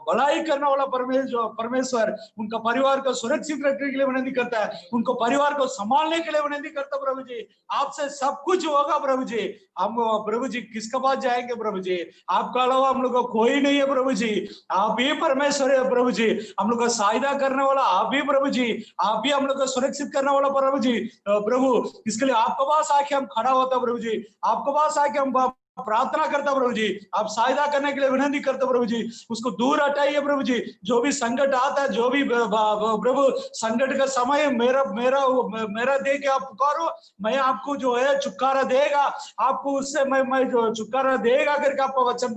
भलाई करने वाला परमेश्वर उनका परिवार को सुरक्षित रखने के लिए विनती करता है, उनको परिवार को संभालने के लिए विनती करता प्रभु जी। आपसे सब कुछ होगा प्रभु जी। हम प्रभु जी किसके पास जाएंगे प्रभु जी, आपका अलावा हम लोग को कोई नहीं है प्रभु जी। आप ही परमेश्वर है प्रभु जी, हम लोग का सहायता करने वाला आप ही प्रभु जी, आप ही हम लोग को सुरक्षित करने वाला प्रभु जी। प्रभु इसके लिए आपके पास आके हम खड़ा होता प्रभु जी, आपके पास आके हम प्रार्थना करता प्रभु जी। आप सहायता करने के लिए विनती करते प्रभु जी, उसको दूर हटाइए प्रभु जी। जो भी संकट आता है, जो भी प्रभु संकट का समय मेरा मेरा मेरा दे के आप पुकारो, मैं आपको जो है छुटकारा देगा, आपको उससे मैं जो छुटकारा देगा करके आपका वचन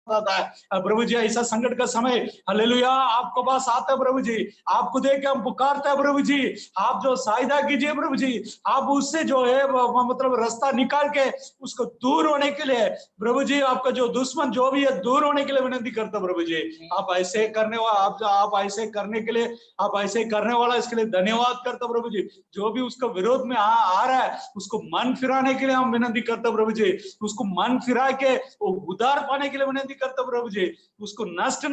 बताता है प्रभु जी। ऐसा संकट का समय हालेलुया आपके पास आता है प्रभु जी, आपको देख के हम पुकारते हैं प्रभु जी। आप जो सहायता कीजिए प्रभु जी, आप उससे जो है मतलब रास्ता निकाल के उसको दूर होने के लिए प्रभु जी, आपका जो दुश्मन जो भी है दूर होने के लिए विनती करता प्रभु जी। आप ऐसे करने वाला, आप ऐसे करने के लिए, आप ऐसे करने वाला, इसके लिए धन्यवाद करता प्रभु जी। जो भी उसका विरोध में आ रहा है उसको मन फिराने के लिए हम विनती करते प्रभु जी, उसको मन फिरा के वो उद्धार पाने के लिए विनती करता प्रभु जी। उसको नष्ट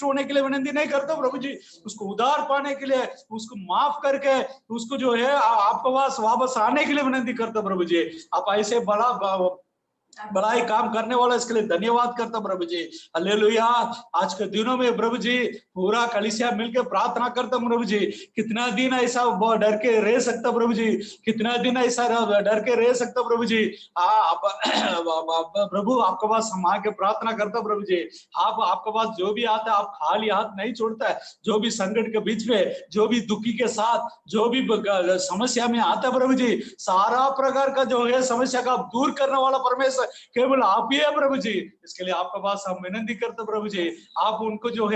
होने के लिए विनती नहीं करता प्रभु जी, उसको उद्धार पाने के लिए, उसको माफ करके उसको जो है आपके पास वापस आने के लिए विनती करता प्रभु जी। आप ऐसे बड़ा ही काम करने वाला, इसके लिए धन्यवाद करता प्रभु जी। हालेलुया। आज के दिनों में प्रभु जी पूरा कलीसिया मिलकर प्रार्थना करता प्रभु जी। कितना दिन ऐसा डर के रह सकता प्रभु जी, कितना दिन ऐसा डर के रह सकता प्रभु जी। प्रभु आपके पास हम आके प्रार्थना करता प्रभु जी। आप आपके पास जो भी आता है आप खाली हाथ नहीं छोड़ता है। जो भी संकट के बीच में, जो भी दुखी के साथ, जो भी समस्या में आता है प्रभु जी, सारा प्रकार का जो है समस्या का दूर करने वाला परमेश्वर केवल आप ही है प्रभु जी। इसके लिए आपके पास हम विनती करते प्रभु जी, आप उनको जो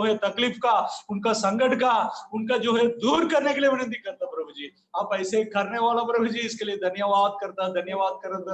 है तकलीफ का, उनका संकट का, उनका जो है दूर करने के लिए विनती करता प्रभु जी। आप ऐसे करने वाला प्रभु जी, इसके लिए धन्यवाद करता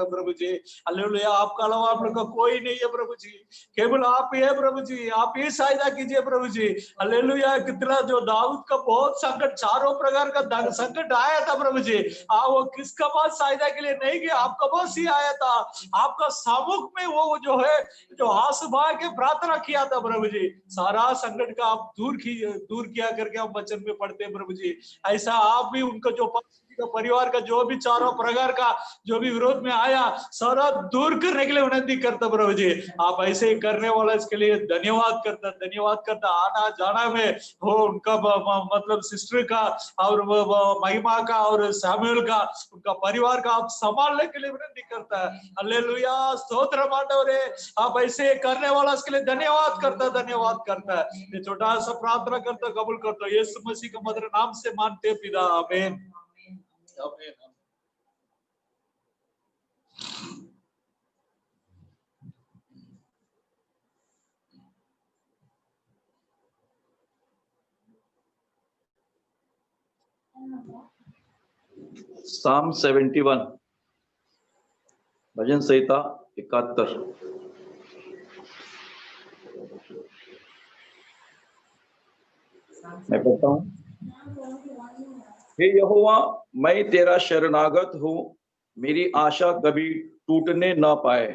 प्रभु जी। हालेलुया। आपका अलावा आप लोग का कोई नहीं है प्रभु जी, केवल आप ही है प्रभु जी। आप ही सहायता कीजिए प्रभु जी। हालेलुया। कितना जो दाऊद का बहुत संकट, चारों प्रकार का संकट आया था प्रभु जी, वो किसका पास सहायता के लिए नहीं गया, आपका पास ही आया था। आपका सामुख में वो जो है जो हाथ बहा के प्रार्थना किया था प्रभु जी, सारा संकट का आप दूर किया करके हम वचन में पढ़ते हैं प्रभु जी। ऐसा आप भी उनका जो परिवार का जो भी चारों प्रकार का जो भी विरोध में आया सारा दूर करने के लिए विनती करता प्रभु जी। आप ऐसे ही करने वाला, इसके लिए धन्यवाद करता। आना जाना में वो उनका मतलब सिस्टर का और महिमा का और सैमुअल का, उनका परिवार का आप संभालने के लिए विनती करता है। हालेलुया। स्तोत्र मांडवरे, आप ऐसे करने वाला, इसके लिए धन्यवाद करता है। ये छोटा सा प्रार्थना करता, कबूल करता, यीशु मसीह के मधुर नाम से मानते पिता, आमीन आमीन। Psalm 71, भजन संहिता 71। मैं पढ़ता हूँ। हे यहोवा, मैं तेरा शरणागत हूँ, मेरी आशा कभी टूटने ना पाए।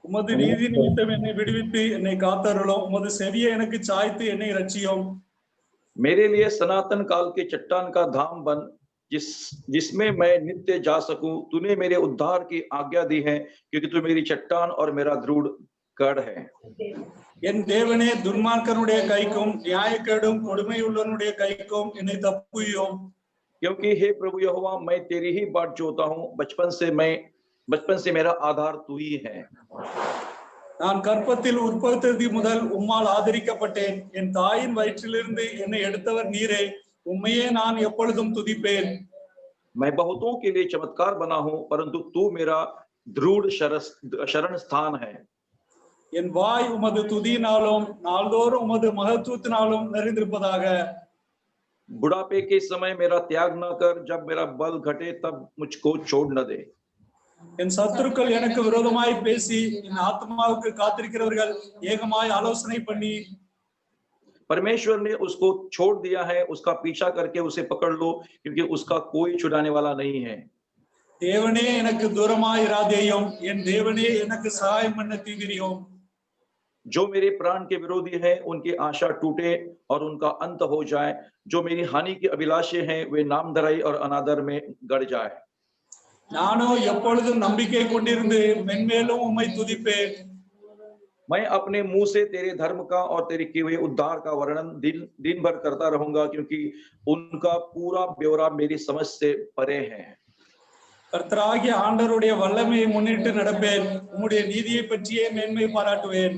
உமது நீதி நிமித்தம் என்னை விடுவித்து என்னை காத்தருளும். உமது செவியை எனக்கு சாய்த்து என்னை ரட்சியும். मेरे लिए सनातन काल के चट्टान का धाम बन, जिसमें मैं नित्य जा सकूं। तूने मेरे उद्धार की आज्ञा दी है, क्योंकि तू मेरी चट्टान और मेरा दृढ़ गढ़ है। என் தேவனே, துன்மார்க்கனுடைய கைக்கும் நியாயக்கேடும் கொடுமையுள்ளவனுடைய கைக்கும் என்னை தப்புவியும். क्योंकि हे प्रभु यहोवा, मैं तेरी ही बाट जोता हूँ, बचपन से मेरा आधार तू ही है। நான் கற்பத்தில் உற்பத்தி முதல் உம்மால் ஆதரிக்கப்பட்டேன். என் தாயின் வயிற்றிலிருந்து என்னை எடுத்தவர் நீரே. உம்மையே நான் எப்பொழுதும் துதிப்பேன். मैं बहुतों के लिए चमत्कार बना हूँ, परंतु तू मेरा दृढ़ शरण स्थान है। என் வாய் உமது துதியினாலும் நாள்தோறும் உமது மகத்துவத்தினாலும் நிறைந்திருப்பதாக। बुढ़ापे के समय मेरा त्याग न कर, जब मेरा बल घटे तब मुझको छोड़ न दे। என் சத்துருக்கள் எனக்கு விரோதமாய் பேசி என் ஆத்மாவுக்கு காத்திருக்கிறவர்கள் ஏகமாய் ஆலோசனை பண்ணி। परमेश्वर ने उसको छोड़ दिया है, उसका पीछा करके उसे पकड़ लो, क्योंकि उसका कोई छुड़ाने वाला नहीं है। தேவனே எனக்கு தூரமாய் இராதேயும், என் தேவனே எனக்கு சகாயம் பண்ண தீவிரியும்। जो मेरे प्राण के विरोधी हैं, उनकी आशा टूटे और उनका अंत हो जाए। जो मेरी हानि के अभिलाषी हैं, वे नामधराई और अनादर में गड़ जाए। நானோ எப்பொழுதும் நம்பிக்கை கொண்டிருந்து மென்மேலும் உம்மை துதிப்பேன்। मैं अपने मुंह से तेरे धर्म का और तेरे किए हुए उद्धार का वर्णन दिन भर करता रहूंगा, क्योंकि उनका पूरा ब्यौरा मेरी समझ से परे है। கர்த்தராகிய ஆண்டவருடைய வல்லமையை முன்னிட்டு நடப்பேன், உம்முடைய நீதியை பற்றியே மேன்மை பாராட்டுவேன்।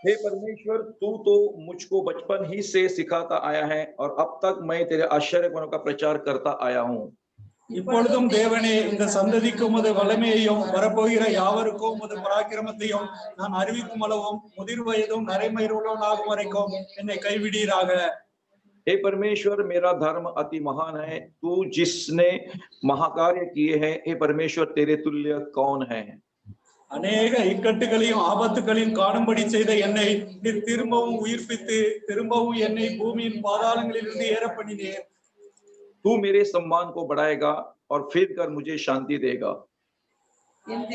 हे परमेश्वर, तू तो मुझको बचपन ही से सिखाता आया है, और अब तक मैं तेरे आश्चर्य गुणों का प्रचार करता आया हूँ। இப்பொழுதும் தேவனே, இந்த சந்ததிக்கு உமது வல்லமையையும் வரப்போகிற யாவருக்கும் உமது பராக்கிரமத்தையும் நான் அறிவிக்கும் அளவும் முதிர் வயதும் நரைமயிறுள்ளவனாகும் வரைக்கும் என்னை கைவிடீராக। हे परमेश्वर, मेरा धर्म अति महान है, तू जिसने महाकार्य किए हैं। हे परमेश्वर, तेरे तुल्य कौन है? அநேக இக்கட்டுகளையும் ஆபத்துகளையும் காணும்படி செய்த என்னை நீர் திரும்பவும் உயிர்ப்பித்து திரும்பவும் என்னை பூமியின் பாதாளங்களிலிருந்து ஏற பண்ணினீர்। तू मेरे सम्मान को बढ़ाएगा और फिर कर मुझे शांति देगा।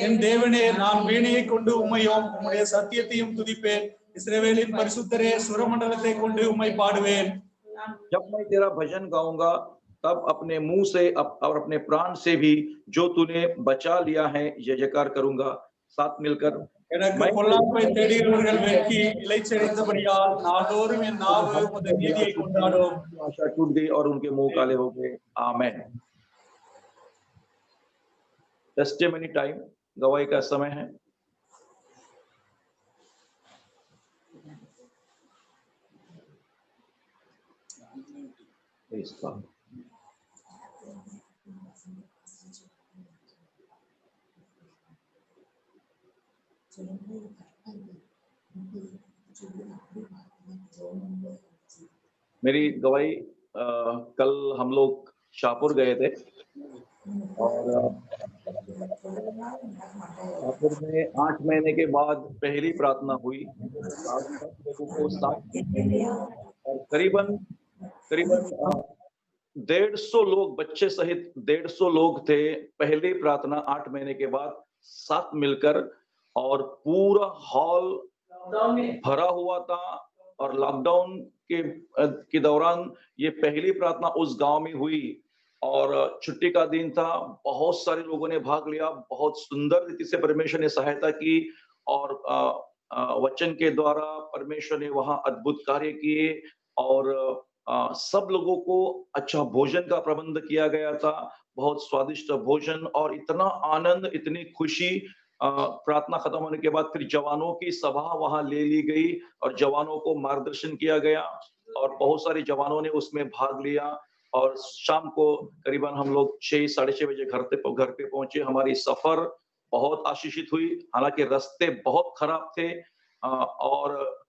என் தேவனே, நான் வீணையை கொண்டு உம்மையும் உம்முடைய சத்தியத்தையும் துதிப்பேன்। இஸ்ரவேலின் பரிசுத்தரே, சுரமண்டலத்தை கொண்டு உம்மை பாடுவேன்। जब मैं तेरा भजन गाऊंगा, तब अपने मुंह से और अपने प्राण से भी जो तूने बचा लिया है जय जयकार करूंगा। साथ मिलकर எனக்கு பொல்லாப்பை தேடுகிறவர்கள் வெட்கி இளைச்செறிந்தபடியால் நாள்தோறும் என் நாவு உமது நீதியை கொண்டாடும்। आशा टूट गई और उनके मुंह काले हो गए। आमेन। टेस्टिमनी टाइम, गवाही का समय है। इसका मेरी गवाही, कल हम लोग शाहपुर गए थे और शाहपुर में 8 महीने के बाद पहली प्रार्थना हुई। लोगों को और करीबन 150 लोग, बच्चे सहित 150 लोग थे। पहली प्रार्थना 8 महीने के बाद साथ मिलकर, और पूरा हॉल भरा हुआ था। और लॉकडाउन के दौरान ये पहली प्रार्थना उस गांव में हुई, और छुट्टी का दिन था। बहुत सारे लोगों ने भाग लिया। बहुत सुंदर रीति से परमेश्वर ने सहायता की, और वचन के द्वारा परमेश्वर ने वहां अद्भुत कार्य किए, और सब लोगों को अच्छा भोजन का प्रबंध किया गया था। बहुत स्वादिष्ट भोजन और इतना आनंद, इतनी खुशी। प्रार्थना खत्म होने के बाद फिर जवानों की सभा वहां ले ली गई, और जवानों को मार्गदर्शन किया गया, और बहुत सारे जवानों ने उसमें भाग लिया। और शाम को करीबन हम लोग 6, 6:30 बजे घर पे पहुंचे। हमारी सफर बहुत आशीषित हुई। हालांकि रास्ते बहुत खराब थे, और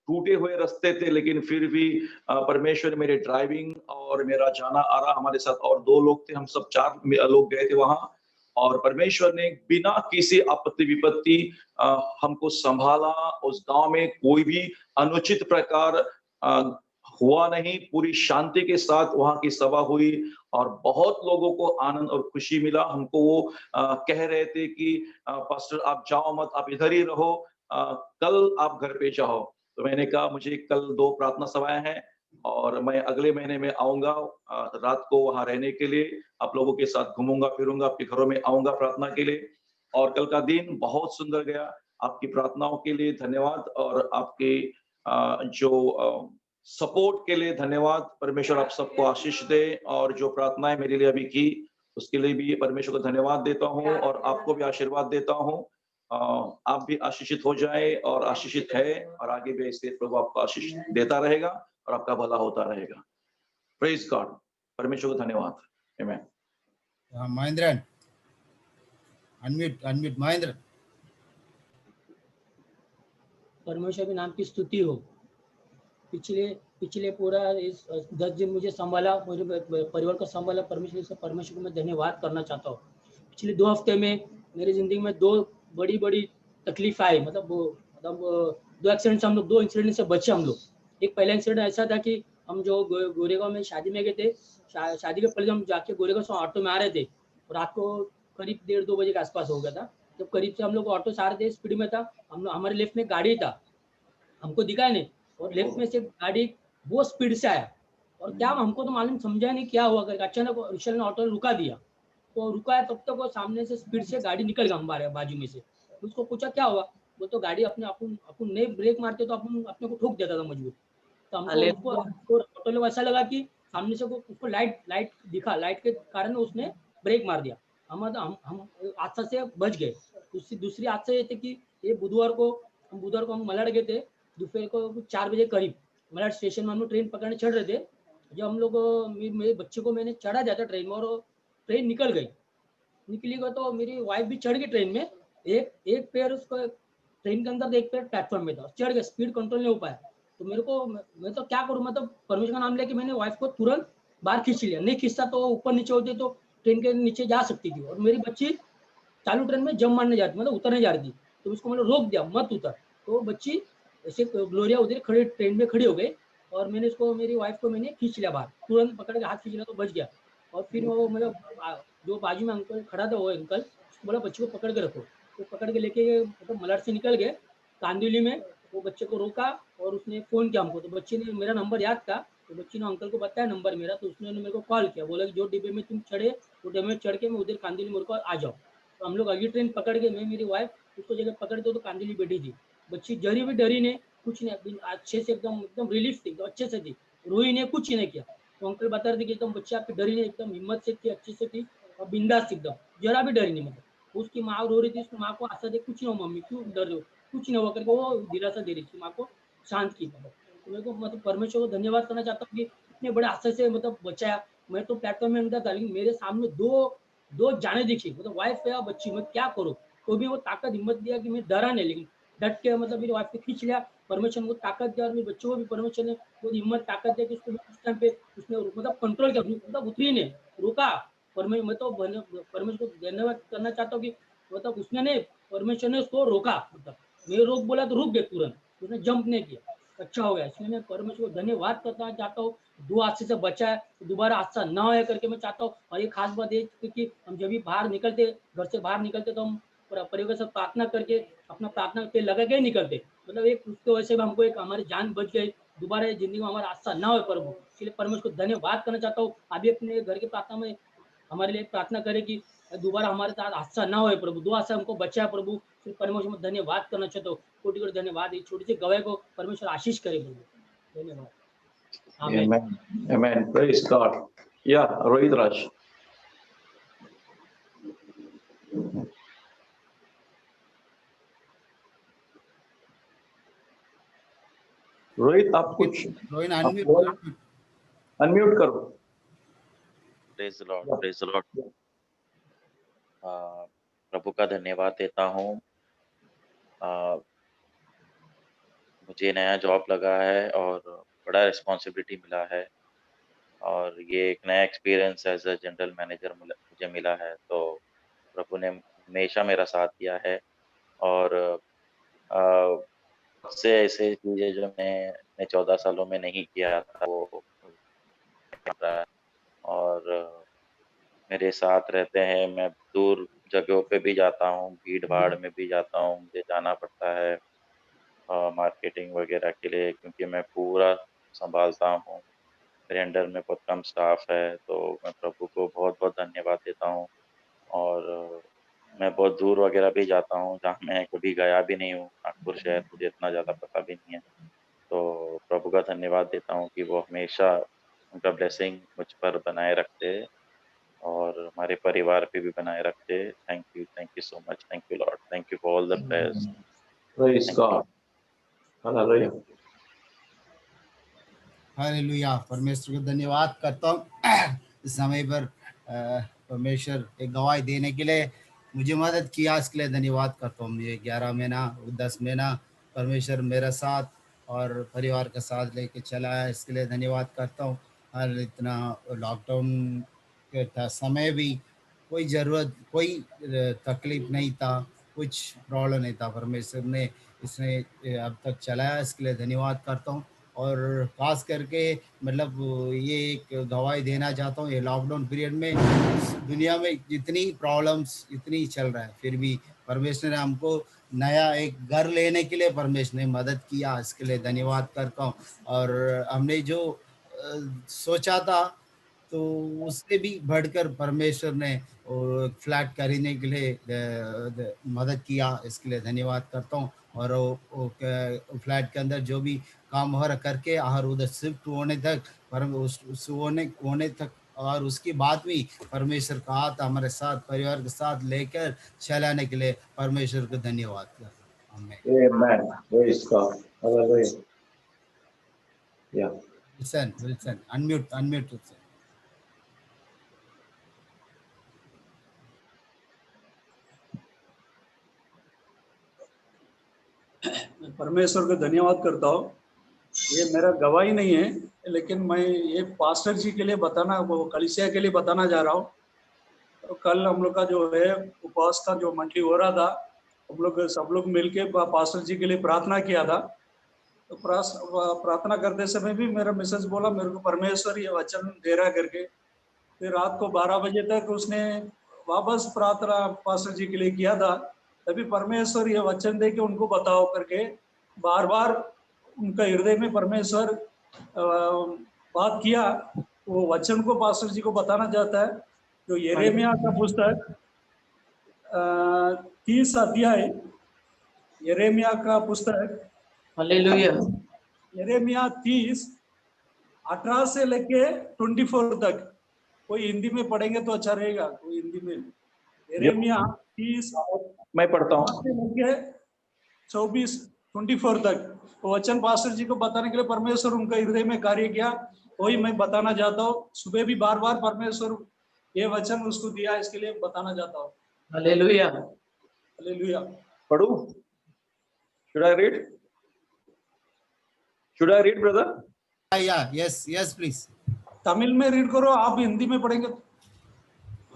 टूटे हुए रास्ते थे, लेकिन फिर भी परमेश्वर ने मेरे ड्राइविंग और मेरा जाना आ रहा, हमारे साथ और 2 लोग थे, हम सब 4 लोग गए थे वहां। और परमेश्वर ने बिना किसी आपत्ति विपत्ति हमको संभाला। उस गांव में कोई भी अनुचित प्रकार हुआ नहीं, पूरी शांति के साथ वहां की सभा हुई और बहुत लोगों को आनंद और खुशी मिला। हमको वो कह रहे थे कि पास्टर आप जाओ मत, आप इधर ही रहो, कल आप घर पे जाओ। तो मैंने कहा मुझे कल 2 प्रार्थना सभाएं हैं और मैं अगले महीने में आऊंगा रात को वहां रहने के लिए, आप लोगों के साथ घूमूंगा फिरूंगा, आपके घरों में आऊंगा प्रार्थना के लिए। और कल का दिन बहुत सुंदर गया। आपकी प्रार्थनाओं के लिए धन्यवाद और आपके जो सपोर्ट के लिए धन्यवाद। परमेश्वर आप सबको आशीष दे और जो प्रार्थनाएं मेरे लिए अभी की उसके लिए भी परमेश्वर को धन्यवाद देता हूं और आपको भी आशीर्वाद देता हूं। आप भी आशीषित हो जाए और आशीषित है और आगे भी इसलिए प्रभु आपको आशीष देता रहेगा और आपका भला होता रहेगा। Praise God. परमेश्वर को धन्यवाद। आमेन। महेंद्रन अनम्यूट महेंद्र। परमेश्वर के नाम की स्तुति हो। पिछले पूरा इस 10 दिन मुझे संभाला, मुझे परिवार को संभाला। परमेश्वर को मैं धन्यवाद करना चाहता हूँ। पिछले 2 हफ्ते में मेरी जिंदगी में 2 बड़ी तकलीफ आई, मतलब 2 एक्सीडेंट, हम लोग 2 इंसिडेंट से बचे हम लोग। एक पहला इंसिडेंट ऐसा था कि हम जो गोरेगांव में शादी में गए थे, शादी के पहले हम जाके गोरेगांव से ऑटो में आ रहे थे, रात को करीब 1:30-2 बजे के आसपास हो गया था। जब करीब से हम लोग ऑटो से आ रहे थे, स्पीड में था, हमारे लेफ्ट में गाड़ी था, हमको दिखा नहीं, और लेफ्ट में से गाड़ी वो स्पीड से आया और क्या हमको तो मालूम समझा नहीं क्या हुआ करके। अचानक रिक्शा ने ऑटो रुका दिया, तो रुका है तब तक वो सामने से स्पीड से गाड़ी निकल गया हमारे बाजू में से। उसको पूछा क्या हुआ, वो तो गाड़ी अपने अपन नहीं ब्रेक मारते तो अपन अपने को ठोक देता था मजबूत। तो हमको ऑटो को ऐसा लगा कि सामने से उसको लाइट दिखा, लाइट के कारण उसने ब्रेक मार दिया। हम हादसा से बच गए। दूसरी हादसा ये थे कि ये बुधवार को हम मलाड गए थे, दोपहर को 4 बजे करीब मलाड स्टेशन में हम लोग ट्रेन पकड़ने चढ़ रहे थे। जब हम लोग मेरे बच्चे को मैंने चढ़ा दिया था ट्रेन में और ट्रेन निकली गई, तो मेरी वाइफ भी चढ़ गई ट्रेन में। एक पैर उसको ट्रेन के अंदर, एक पैर प्लेटफॉर्म में था, चढ़ गया, स्पीड कंट्रोल नहीं हो पाया। तो मैं तो क्या करूं, मतलब परमेश्वर का नाम लेके मैंने वाइफ को तुरंत बाहर खींच लिया। नहीं खींचता तो ऊपर नीचे होती तो ट्रेन के नीचे जा सकती थी, और मेरी बच्ची चालू ट्रेन में जंप मारने जाती, मतलब उतरने जा रही थी, तो उसको मैंने रोक दिया, मत उतर। तो बच्ची ऐसे ग्लोरिया उधर खड़ी ट्रेन में खड़ी हो गई और मैंने उसको, मेरी वाइफ को मैंने खींच लिया बाहर, तुरंत पकड़ के हाथ खींच लिया तो बच गया। और फिर वो मतलब जो बाजू में अंकल खड़ा था, वो अंकल उसको बोला बच्चे को पकड़ के रखो, तो पकड़ के लेके मतलब मलाड से निकल गए कांदिवली में। वो बच्चे को रोका और उसने फ़ोन किया हमको, तो बच्चे ने मेरा नंबर याद था, तो बच्ची ने अंकल को बताया नंबर मेरा, तो उसने मेरे को कॉल किया, बोला कि जो डिब्बे में तुम चढ़े वो डिब्बे में चढ़ के मैं उधर कांदिवली मेरे को आ जाओ। तो हम लोग अगली ट्रेन पकड़ के, मैं मेरी वाइफ उसको जगह पकड़ के तो कांदिवली बैठी थी। बच्ची जरी भी डरी नहीं, कुछ नहीं, अच्छे से एकदम रिलीफ थी, एकदम अच्छे से थी, रोई नहीं, कुछ नहीं किया। तो अंकल बता रहे थे कि एकदम बच्ची आपकी डरी नहीं, एकदम हिम्मत से थी, अच्छे से थी और बिंदास थी, एकदम जरा भी डरी नहीं। मतलब उसकी माँ रो रही थी, उसकी माँ को आशा दे, कुछ नहीं हो मम्मी, क्यों डर रहे हो, कुछ नहीं हुआ करके वो दिलासा दे रही थी, माँ को शांत की। तो मेरे को मतलब परमेश्वर को धन्यवाद करना चाहता हूँ कि इतने बड़े हादसे से मतलब बचाया। मैं तो प्लेटफॉर्म में अंदर था, लेकिन मेरे सामने दो जाने दिखी, मतलब वाइफ है बच्ची, मैं क्या करूँ, तो भी वो ताकत हिम्मत दिया कि मैं डरा नहीं, लेकिन डट के मतलब मेरी वाइफ को खींच लिया। परमेश्वर को ताकत दिया और मेरे बच्चों को भी परमेश्वर ने वो हिम्मत ताकत दिया कि उसको उस टाइम पे उसने मतलब कंट्रोल किया, मतलब उतरी ने रुका। मैं तो परमेश्वर को धन्यवाद करना चाहता हूँ कि मतलब उसने नहीं, परमेश्वर ने उसको रोका, मतलब मैं रोक बोला तो रुक गए तुरंत, उसने जंप नहीं किया, अच्छा हो गया। इसलिए मैं परमेश्वर को धन्यवाद करना चाहता हूँ, 2 हादसे से बचा है, दोबारा हादसा ना हो करके मैं चाहता हूँ। और ये खास बात ये कि हम जब भी बाहर निकलते, घर से बाहर निकलते, तो हम परिवार के साथ प्रार्थना करके अपना प्रार्थना पे लगा के निकलते, मतलब एक उसके वजह से हमको एक हमारी जान बच गई, दोबारा जिंदगी में हमारा हादसा ना हो प्रभु। इसलिए परमेश्वर को धन्यवाद करना चाहता हूँ। अभी अपने घर की प्रार्थना में हमारे लिए प्रार्थना करें कि दोबारा हमारे साथ हादसा ना हो प्रभु, 2 हादसा हमको बचा प्रभु। फिर परमेश्वर में धन्यवाद करना चाहता हूँ, कोटि कोटि धन्यवाद। छोटी सी गवाही को परमेश्वर आशीष करे प्रभु, धन्यवाद। Amen. Amen. Praise God. Yeah, Rohit Raj. Rohit आप कुछ रोहित अनम्यूट करो। Praise the Lord, praise the Lord. प्रभु का धन्यवाद देता हूँ। मुझे नया जॉब लगा है और बड़ा रिस्पॉन्सिबिलिटी मिला है और ये एक नया experience as a general manager मुझे मिला है। तो प्रभु ने हमेशा मेरा साथ दिया है और बहुत से ऐसे चीज़ें जो मैं 14 सालों में नहीं किया था वो कर रहा है और मेरे साथ रहते हैं। मैं दूर जगहों पे भी जाता हूँ, भीड़-भाड़ में भी जाता हूँ, मुझे जाना पड़ता है मार्केटिंग वगैरह के लिए क्योंकि मैं पूरा सँभालता हूँ। मेरे अंडर में बहुत कम स्टाफ है, तो मैं प्रभु को बहुत-बहुत धन्यवाद देता हूँ और मैं बहुत दूर वगैरह भी जाता हूँ, जहाँ मैं कभी गया भी नहीं हूँ। नागपुर शहर मुझे इतना ज़्यादा पता भी नहीं है। तो प्रभु का धन्यवाद देता हूँ कि वो हमेशा उनका ब्लेसिंग मुझ पर बनाए रखते और हमारे परिवार पे भी बनाए रखते। Thank you so much. Thank you Lord. Thank you for all the prayers. Praise God. Hallelujah. Hallelujah, परमेश्वर को धन्यवाद करता हूँ इस समय पर परमेश्वर एक गवाही देने के लिए मुझे मदद किया, इसके लिए धन्यवाद करता हूँ। मुझे 11 महीना 10 महीना परमेश्वर मेरा साथ और परिवार का साथ लेके चला है, इसके लिए धन्यवाद करता हूँ। और इतना लॉकडाउन के समय भी कोई ज़रूरत कोई तकलीफ नहीं था, कुछ प्रॉब्लम नहीं था। परमेश्वर ने इसने अब तक चलाया, इसके लिए धन्यवाद करता हूँ। और ख़ास करके मतलब ये एक गवाही देना चाहता हूँ, ये लॉकडाउन पीरियड में दुनिया में जितनी प्रॉब्लम्स इतनी चल रहा है, फिर भी परमेश्वर ने हमको नया एक घर लेने के लिए परमेश्वर ने मदद किया, इसके लिए धन्यवाद करता हूँ। और हमने जो सोचा था तो उससे भी बढ़कर परमेश्वर ने फ्लैट खरीदने के लिए मदद किया, इसके लिए धन्यवाद करता हूँ। और वो फ्लैट के अंदर जो भी काम हो रहा करके और उधर शिफ्ट होने तक उस होने तक और उसके बाद भी परमेश्वर का हाथ हमारे साथ परिवार के साथ लेकर चलाने के लिए परमेश्वर को धन्यवाद करता हूँ। Amen. Praise God. Hallelujah. Yeah. Wilson unmute Wilson. मैं परमेश्वर को धन्यवाद करता हूँ। ये मेरा गवाही नहीं है, लेकिन मैं ये पास्टर जी के लिए बताना, वो कलीसिया के लिए बताना जा रहा हूँ। तो कल हम लोग का जो है उपवास का जो मंडली हो रहा था, हम लोग सब लोग मिलके पास्टर जी के लिए प्रार्थना किया था। तो प्रार्थना करते समय भी मेरा मिसेस बोला मेरे को परमेश्वर ये वचन दे रहा करके। फिर रात को 12 बजे तक उसने वापस प्रार्थना पास्टर जी के लिए किया था। तभी परमेश्वर ये वचन दे के उनको बताओ करके बार बार उनका हृदय में परमेश्वर बात किया। वो वचन को पास्टर जी को बताना चाहता है। जो यिर्मयाह का पुस्तक 30 अध्याय, यिर्मयाह का पुस्तक हालेलुया। यिर्मयाह 30 18 से लेके 24 तक। कोई हिंदी में पढ़ेंगे तो अच्छा रहेगा, कोई हिंदी में। यिर्मयाह 30 मैं पढ़ता हूँ। से लेके 24 तक वो वचन पास्टर जी को बताने के लिए परमेश्वर उनका हृदय में कार्य किया। वही मैं बताना चाहता हूँ। सुबह भी बार बार परमेश्वर ये वचन उसको दिया, इसके लिए बताना चाहता हूँ। हालेलुया। हालेलुया। पढ़ूं? Should I read? Should I read, brother? Yes please. Tamil में रीड करो, आप हिंदी में पढ़ेंगे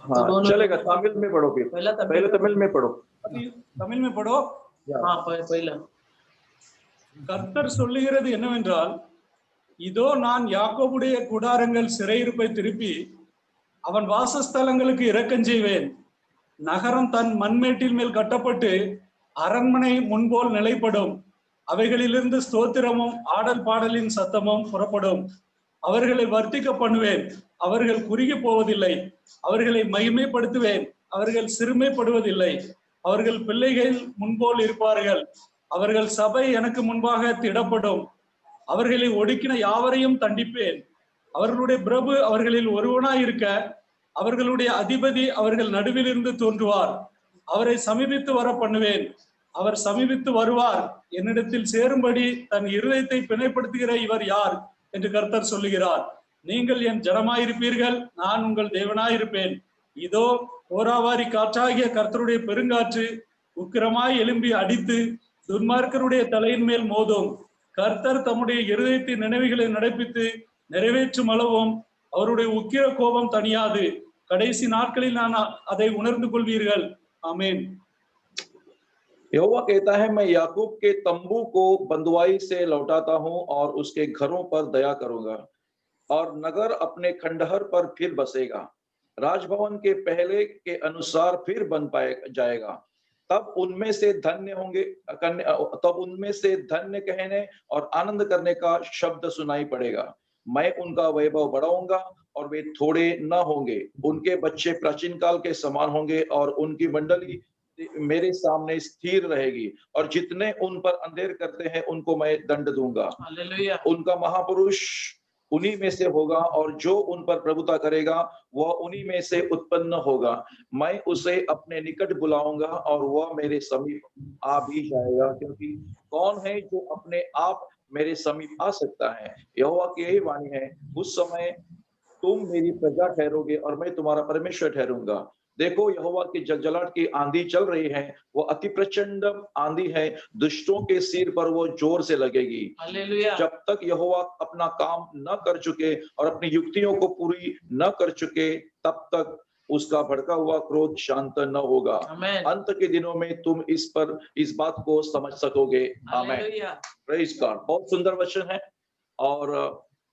हाँ चलेगा, तमिल में पढ़ो फिर। पहले तमिल में पढ़ो। अभी तमिल में पढ़ो। हाँ पहला। கர்த்தர் சொல்லுகிறது என்னவென்றால், இதோ நான் யாக்கோபுடைய கூடாரங்கள் சிறையிருப்பை திருப்பி அவன் வாசஸ்தலங்களுக்கு இரக்கம் செய்வேன். நகரம் தன் மண்மேட்டில் மேல் கட்டப்பட்டு அரண்மனை முன்போல் நிலைப்படும். அவைகளிலிருந்து ஸ்தோத்திரமும் ஆடல் பாடலின் சத்தமும் புறப்படும். அவர்களை வர்த்திக்க பண்ணுவேன், அவர்கள் குறுகி போவதில்லை. அவர்களை மகிமைப்படுத்துவேன், அவர்கள் சிறுமைப்படுவதில்லை. அவர்கள் பிள்ளைகள் முன்போல் இருப்பார்கள். அவர்கள் சபை எனக்கு முன்பாக திடப்படும். அவர்களை ஒடுக்கின யாவரையும் தண்டிப்பேன். அவர்களுடைய பிரபு அவர்களில் ஒருவனாய் இருக்க, அவர்களுடைய அதிபதி அவர்கள் நடுவில் இருந்து தோன்றுவார். அவரை சமீபித்து வர பண்ணுவேன். அவர் சமீபித்து வருவார். என்னிடத்தில் சேரும்படி தன் இருதயத்தை பிணைப்படுத்துகிற இவர் யார் என்று கர்த்தர் சொல்லுகிறார். நீங்கள் என் ஜனமாயிருப்பீர்கள், நான் உங்கள் தேவனாயிருப்பேன். இதோ ஓராவாரி காற்றாகிய கர்த்தருடைய பெருங்காற்று உக்கிரமாய் எழும்பி அடித்து துன்மார்க்கருடைய தலையின் மேல் மோதும். கர்த்தர் தம்முடைய இருதயத்தின் நினைவுகளை நடப்பித்து நிறைவேற்றும் அளவும் அவருடைய உக்கிர கோபம் தணியாது. கடைசி நாட்களில் நான் அதை உணர்ந்து கொள்வீர்கள். ஆமென். यहोवा कहता है, मैं याकूब के तंबू को बंधुआई से लौटाता हूं और उसके घरों पर दया करूंगा और नगर अपने खंडहर पर फिर बसेगा, राजभवन के पहले के अनुसार फिर बन पाए जाएगा। तब उनमें से धन्य कहने और आनंद करने का शब्द सुनाई पड़ेगा। मैं उनका वैभव बढ़ाऊंगा और वे थोड़े न होंगे। उनके बच्चे प्राचीन काल के समान होंगे और उनकी मंडली मेरे सामने स्थिर रहेगी और जितने उन पर अंधेर करते हैं उनको मैं दंड दूंगा। हालेलुया। उनका महापुरुष उन्हीं में से होगा और जो उन पर प्रभुता करेगा वह उन्हीं में से उत्पन्न होगा। मैं उसे अपने निकट बुलाऊंगा और वह मेरे समीप आ भी जाएगा, क्योंकि कौन है जो अपने आप मेरे समीप आ सकता है। यहोवा की यही वाणी है, उस समय तुम मेरी प्रजा ठहरोगे और मैं तुम्हारा परमेश्वर ठहरूंगा। देखो, यहोवा की जलजलाहट की आंधी चल रही है, वो अति प्रचंड आंधी है, दुष्टों के सिर पर वो जोर से लगेगी। हालेलुया। जब तक यहोवा अपना काम न कर चुके और अपनी युक्तियों को पूरी न कर चुके, तब तक उसका भड़का हुआ क्रोध शांत न होगा। आमेन। अंत के दिनों में तुम इस बात को समझ सकोगे। आमेन। हालेलुया। Praise God. बहुत सुंदर वचन है और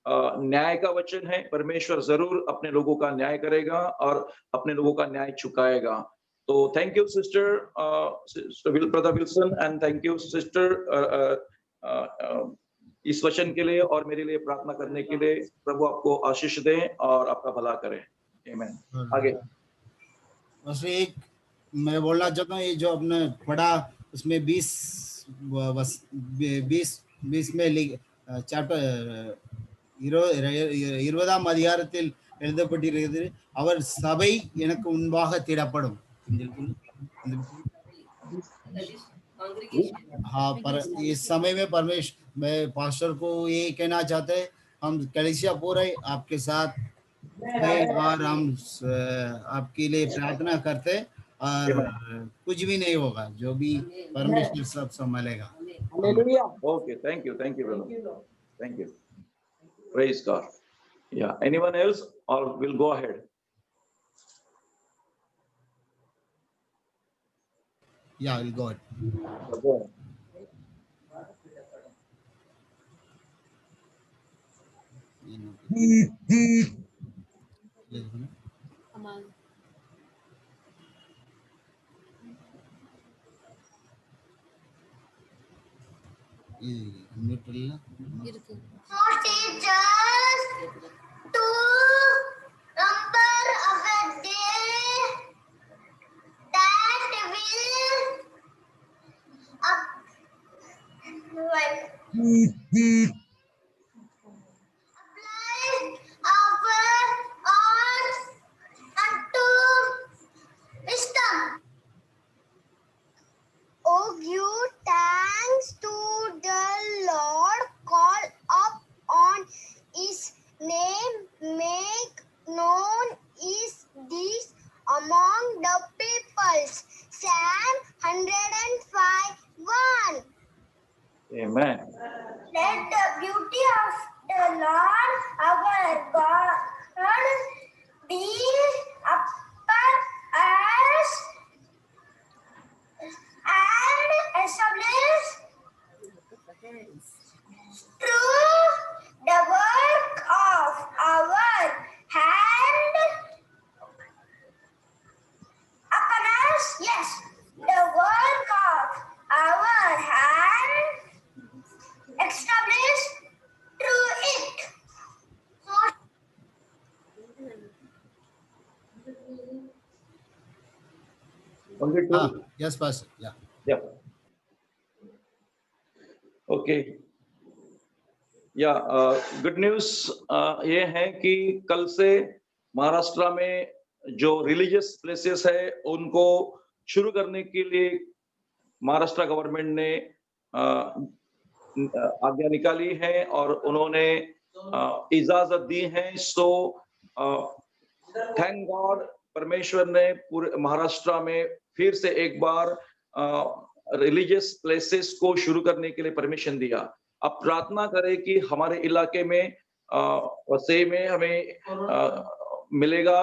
न्याय का वचन है। परमेश्वर जरूर अपने लोगों का न्याय करेगा और अपने लोगों का न्याय चुकाएगा। तो thank you sister brother Wilson, and thank you sister इस वचन के लिए और मेरे लिए प्रार्थना करने के लिए। प्रभु आपको आशीष दें और आपका भला करें। आमीन। आगे उसमें एक मैं बोलना चाहता हूँ, ये जो आपने पढ़ा उसमें 20 में சாப்டர் 20ஆம் அதிகாரத்தில் எழுதப்பட்டிருக்கிறது, அவர் சபை எனக்கு முன்பாக திடப்படும்। हाँ, पर इस समय में परमेश्वर, मैं पास्टर को ये कहना चाहते हैं, हम कलीसिया पूरे आपके साथ हैं और हम आपके लिए प्रार्थना करते और कुछ भी नहीं होगा, जो भी परमेश्वर सब संभालेगा। Okay, thank you brother, thank you. Praise God. Yeah. Anyone else, or we'll go ahead? Yeah, we'll go ahead. Go ahead. Oh, give thanks to the Lord, call up on his name, make known his deeds among the peoples. Psalm 105:1. Amen. Let the beauty of the Lord our God be upon us and establish through the work of our hand upon us. Yes, the work of our hand establish through it. Only two? Yes, Pastor. Yeah. Yeah. Okay. Yeah. Good news ये है कि कल से महाराष्ट्र में जो religious places है उनको शुरू करने के लिए महाराष्ट्र गवर्नमेंट ने आज्ञा निकाली है और उन्होंने इजाजत दी है। सो थैंक गॉड, परमेश्वर ने पूरे महाराष्ट्र में फिर से एक बार रिलीजियस प्लेसेस को शुरू करने के लिए परमिशन दिया। अब प्रार्थना करें कि हमारे इलाके में वसई में हमें मिलेगा,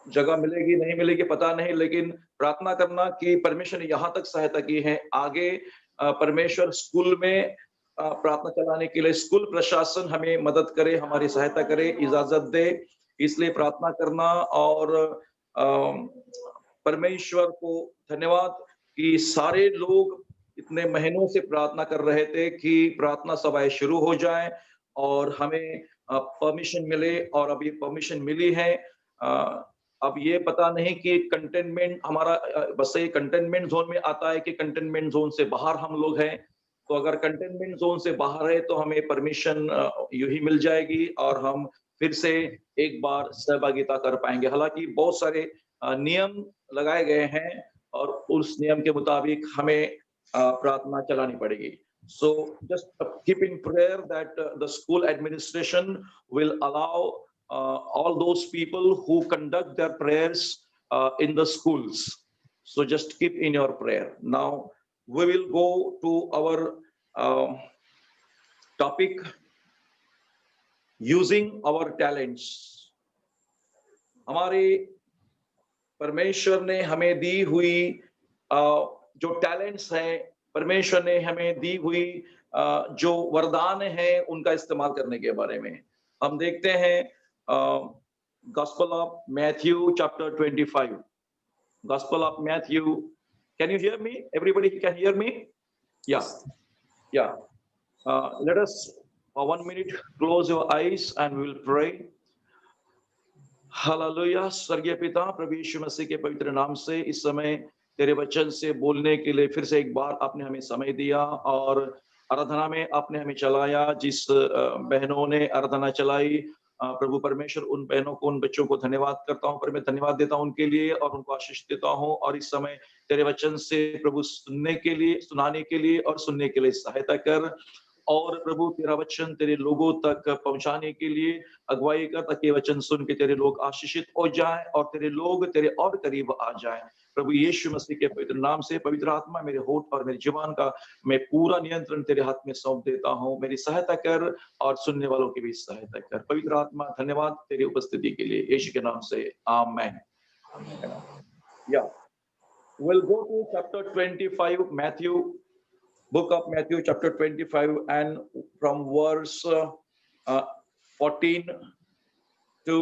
जगह मिलेगी नहीं मिलेगी पता नहीं, लेकिन प्रार्थना करना कि परमेश्वर ने यहाँ तक सहायता की है। आगे परमेश्वर स्कूल में प्रार्थना चलाने के लिए स्कूल प्रशासन हमें मदद करे, हमारी सहायता करे, इजाजत दे। इसलिए प्रार्थना करना और परमेश्वर को धन्यवाद कि सारे लोग इतने महीनों से प्रार्थना कर रहे थे कि प्रार्थना सभाएं शुरू हो जाए और हमें परमिशन मिले, और अब ये परमिशन मिली है। अब ये पता नहीं कि कंटेनमेंट हमारा बस ये कंटेनमेंट जोन में आता है कि कंटेनमेंट जोन से बाहर हम लोग हैं। तो अगर कंटेनमेंट जोन से बाहर है तो हमें परमिशन यूं ही मिल जाएगी और हम फिर से एक बार सहभागिता कर पाएंगे। हालांकि बहुत सारे नियम लगाए गए हैं और उस नियम के मुताबिक हमें प्रार्थना चलानी पड़ेगी। So just keep in prayer that the school administration will allow all those people who conduct their prayers in the schools. So just keep in your prayer. Now we will go to our topic, using our talents. हमारे परमेश्वर ने हमें दी हुई जो talents हैं, परमेश्वर ने हमें दी हुई जो वरदान है उनका इस्तेमाल करने के बारे में हम देखते हैं। Gospel of Matthew chapter 25। Gospel of Matthew, can you hear me? Everybody can hear me? या let us 1 minute close your eyes and we will pray. हालेलुया। स्वर्गीय पिता, प्रभु यीशु मसीह के पवित्र नाम से इस समय तेरे वचन से बोलने के लिए फिर से एक बार आपने हमें समय दिया और आराधना में आपने हमें चलाया। जिस बहनों ने आराधना चलाई, प्रभु परमेश्वर उन बहनों को, उन बच्चों को धन्यवाद करता हूं, पर मैं धन्यवाद देता हूं उनके लिए और उनको आशीष देता हूं। और इस समय तेरे वचन से प्रभु सुनने के लिए, सुनाने के लिए और सुनने के लिए सहायता कर, और प्रभु तेरा वचन तेरे लोगों तक पहुंचाने के लिए अगुवाई कर, ताकि वचन सुन के तेरे लोग आशीषित हो जाएं और तेरे लोग तेरे और करीब आ जाएं। प्रभु यीशु मसीह के पवित्र नाम से पवित्र आत्मा मेरे होठ और मेरी जुबान का मैं पूरा नियंत्रण तेरे हाथ में सौंप देता हूं। मेरी सहायता कर और सुनने वालों की भी सहायता कर। पवित्र आत्मा धन्यवाद तेरी उपस्थिति के लिए, यीशु के नाम से आमीन। या we'll go to chapter 25, Matthew, book of Matthew chapter 25, and from verse 14 to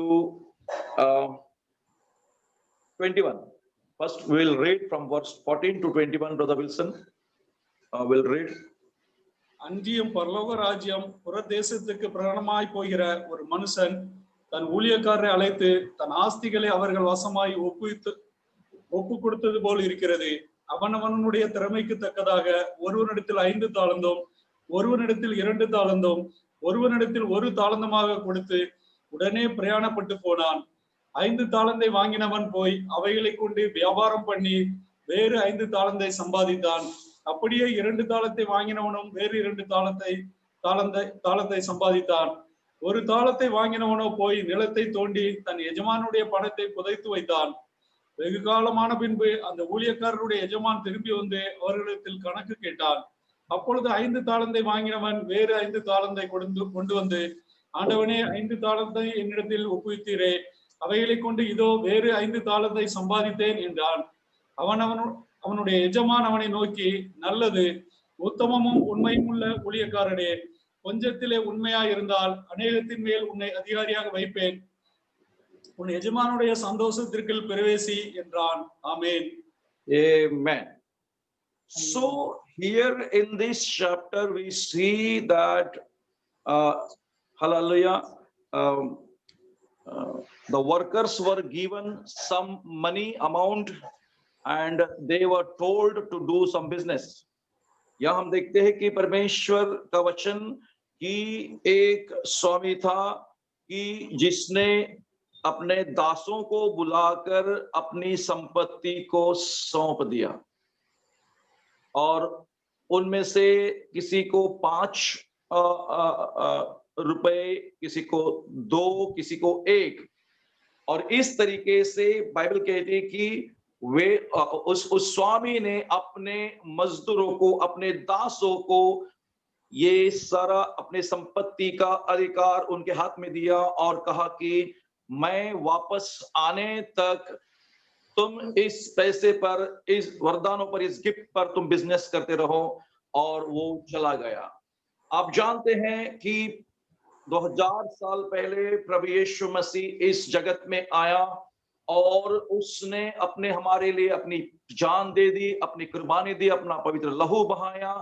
21. First we'll read from verse 14 to 21. Brother Wilson will read. அன்றியும் பரலோக ராஜ்யம் புறதேசத்துக்கு பிரயாணமாய் போகிற ஒரு மனுஷன் தன் ஊழியக்காரரை அழைத்து தன் ஆஸ்திகளை அவர்கள் வசமாய் ஒப்பு கொடுத்தது போல் இருக்கிறது. அவனவனுடைய திறமைக்கு தக்கதாக ஒருவனிடத்தில் 5 தாலந்தும், ஒருவனிடத்தில் 2 தாலந்தும், ஒருவனிடத்தில் 1 தாலந்துமாக கொடுத்து உடனே பிரயாணப்பட்டு போனான். 5 தாலந்தை வாங்கினவன் போய் அவைகளை கொண்டு வியாபாரம் பண்ணி வேறு 5 தாலந்தை சம்பாதித்தான். அப்படியே 2 தாலத்தை வாங்கினவனும் வேறு 2 தாலத்தை சம்பாதித்தான். 1 தாலத்தை வாங்கினவனோ போய் நிலத்தை தோண்டி தன் எஜமானுடைய பணத்தை புதைத்து வைத்தான். வெகு காலமான பின்பு அந்த ஊழியக்காரருடைய எஜமான் திரும்பி வந்து அவர்களிடத்தில் கணக்கு கேட்டான். அப்பொழுது 5 தாலந்தை வாங்கினவன் வேறு 5 தாலந்தை கொண்டு வந்து, ஆண்டவனே, 5 தாலந்தை என்னிடத்தில் ஒப்புவித்தீரே, அவைகளை கொண்டு இதோ வேறு 5 தாலந்தை சம்பாதித்தேன் என்றான். அவனுடைய எஜமான் அவனை நோக்கி, நல்லது, உத்தமமும் உண்மையும் உள்ள ஊழியக்காரனே, கொஞ்சத்திலே உண்மையாய் இருந்தால் அநேகத்தின் மேல் உன்னை அதிகாரியாக வைப்பேன், உன் எஜமானுடைய சந்தோஷத்திற்குள் பிரவேசி என்றான். ஆமென். Amen. So here in this chapter we see that hallelujah, the workers were given some money amount and they were told to do some business. यहाँ हम देखते हैं कि परमेश्वर का वचन की एक स्वामी था कि जिसने अपने दासों को बुलाकर अपनी संपत्ति को सौंप दिया, और उनमें से किसी को 5 रुपए, किसी को 2, किसी को 1, और इस तरीके से बाइबल कहती है कि वे उस स्वामी ने अपने मजदूरों को, अपने दासों को ये सारा अपने संपत्ति का अधिकार उनके हाथ में दिया और कहा कि मैं वापस आने तक तुम इस पैसे पर, इस वरदानों पर, इस गिफ्ट पर तुम बिजनेस करते रहो। और वो चला गया। आप जानते हैं कि 2000 साल पहले प्रभु यीशु मसीह इस जगत में आया और उसने अपने हमारे लिए अपनी जान दे दी, अपनी कुर्बानी दी, अपना पवित्र लहू बहाया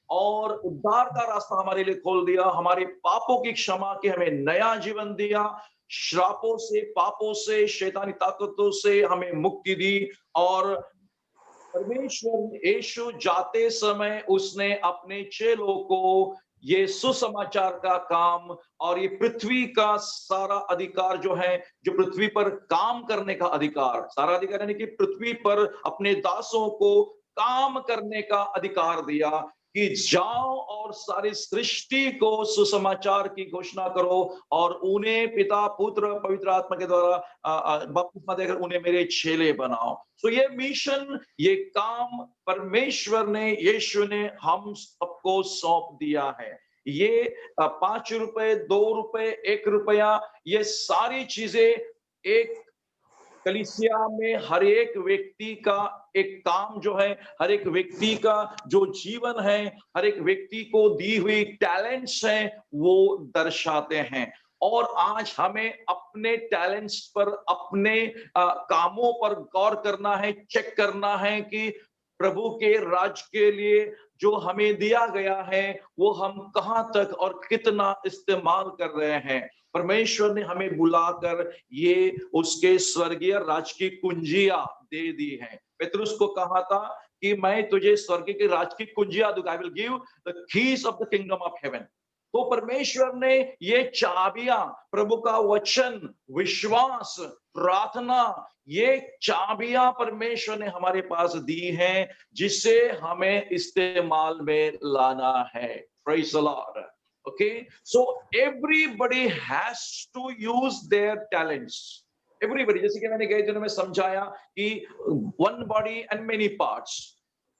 और उद्धार का रास्ता हमारे लिए खोल दिया, हमारे पापों की क्षमा की हमें नया जीवन दिया, श्रापों से, पापों से, शैतानी ताकतों से हमें मुक्ति दी। और परमेश्वर यीशु जाते समय उसने अपने चेलों को ये सुसमाचार का काम और ये पृथ्वी का सारा अधिकार जो है, जो पृथ्वी पर काम करने का अधिकार, सारा अधिकार यानी कि पृथ्वी पर अपने दासों को काम करने का अधिकार दिया कि जाओ और सारी सृष्टि को सुसमाचार की घोषणा करो और उन्हें पिता, पुत्र, पवित्र आत्मा के द्वारा बपतिस्मा देकर उन्हें मेरे चेले बनाओ। सो ये मिशन, ये काम परमेश्वर ने, यीशु ने हम सबको सौंप दिया है। ये 5 रुपए, 2 रुपए, 1 रुपया, ये सारी चीजें एक कलीसिया में हर एक व्यक्ति का एक काम जो है, हर एक व्यक्ति का जो जीवन है, हर एक व्यक्ति को दी हुई टैलेंट्स हैं, वो दर्शाते हैं। और आज हमें अपने टैलेंट्स पर, अपने कामों पर गौर करना है, चेक करना है कि प्रभु के राज के लिए जो हमें दिया गया है वो हम कहां तक और कितना इस्तेमाल कर रहे हैं। परमेश्वर ने हमें बुलाकर ये उसके स्वर्गीय राज की कुंजियां दे दी है। पेतरुस को कहा था कि मैं तुझे स्वर्ग के राज की कुंजियां दूंगा, I will give the keys of the kingdom of haven. तो परमेश्वर ने ये चाबियां, प्रभु का वचन, विश्वास, प्रार्थना, ये चाबियां परमेश्वर ने हमारे पास दी हैं जिसे हमें इस्तेमाल में लाना है। Praise the Lord. Okay, so everybody has to use their talents. Everybody, जैसे कि मैंने गए दिनों में समझाया कि one body and many parts.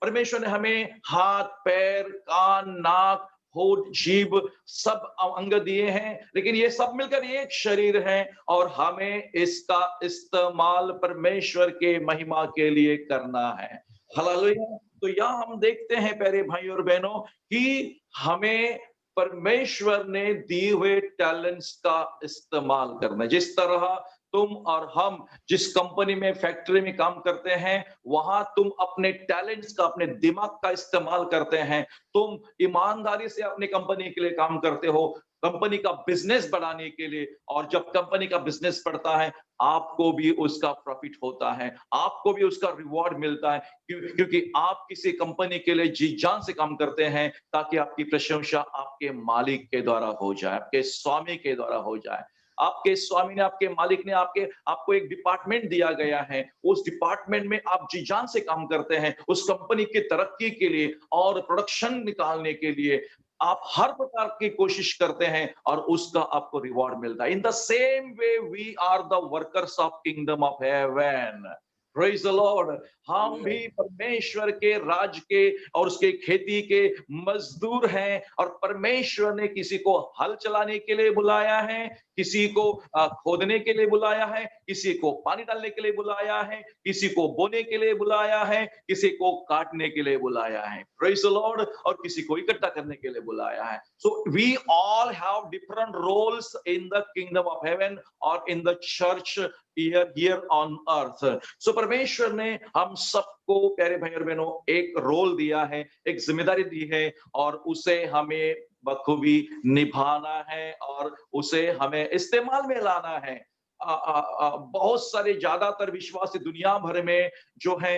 परमेश्वर ने हमें हाथ, पैर, कान, नाक, होठ, जीभ सब अंग दिए हैं, लेकिन ये सब मिलकर एक शरीर है और हमें इसका इस्तेमाल परमेश्वर के महिमा के लिए करना है। हालेलुया। तो यहाँ हम देखते हैं प्यारे भाई और बहनों कि हमें परमेश्वर ने दिए हुए टैलेंट्स का इस्तेमाल करना। जिस तरह तुम और हम जिस कंपनी में, फैक्ट्री में काम करते हैं, वहां तुम अपने टैलेंट्स का, अपने दिमाग का इस्तेमाल करते हैं। तुम ईमानदारी से अपनी कंपनी के लिए काम करते हो, कंपनी का बिजनेस बढ़ाने के लिए। और जब कंपनी का बिजनेस बढ़ता है, आपको भी उसका प्रॉफिट होता है, आपको भी उसका रिवॉर्ड मिलता है, क्योंकि आप किसी कंपनी के लिए जी जान से काम करते हैं ताकि आपकी प्रशंसा आपके मालिक के द्वारा हो जाए, आपके स्वामी के द्वारा हो जाए। आपके स्वामी ने, आपके मालिक ने आपको एक डिपार्टमेंट दिया गया है, उस डिपार्टमेंट में आप जी जान से काम करते हैं, उस कंपनी की तरक्की के लिए और प्रोडक्शन निकालने के लिए आप हर प्रकार की कोशिश करते हैं और उसका आपको रिवॉर्ड मिलता है। In the same way we are the workers of kingdom of heaven. Praise the Lord. हम भी परमेश्वर के राज के और उसके खेती के मजदूर हैं और परमेश्वर ने किसी को हल चलाने के लिए बुलाया है, किसी को खोदने के लिए बुलाया है, किसी को पानी डालने के लिए बुलाया है, किसी को बोने के लिए बुलाया है, किसी को काटने के लिए बुलाया है। Praise the Lord. और किसी को इकट्ठा करने के लिए बुलाया है। So we all have different roles in the kingdom of heaven और in the church here on earth. So परमेश्वर ने हम सबको प्यारे भाई और बहनों एक रोल दिया है, एक जिम्मेदारी दी है और उसे हमें बखूबी निभाना है और उसे हमें इस्तेमाल में लाना है। बहुत सारे ज्यादातर विश्वासी दुनिया भर में जो है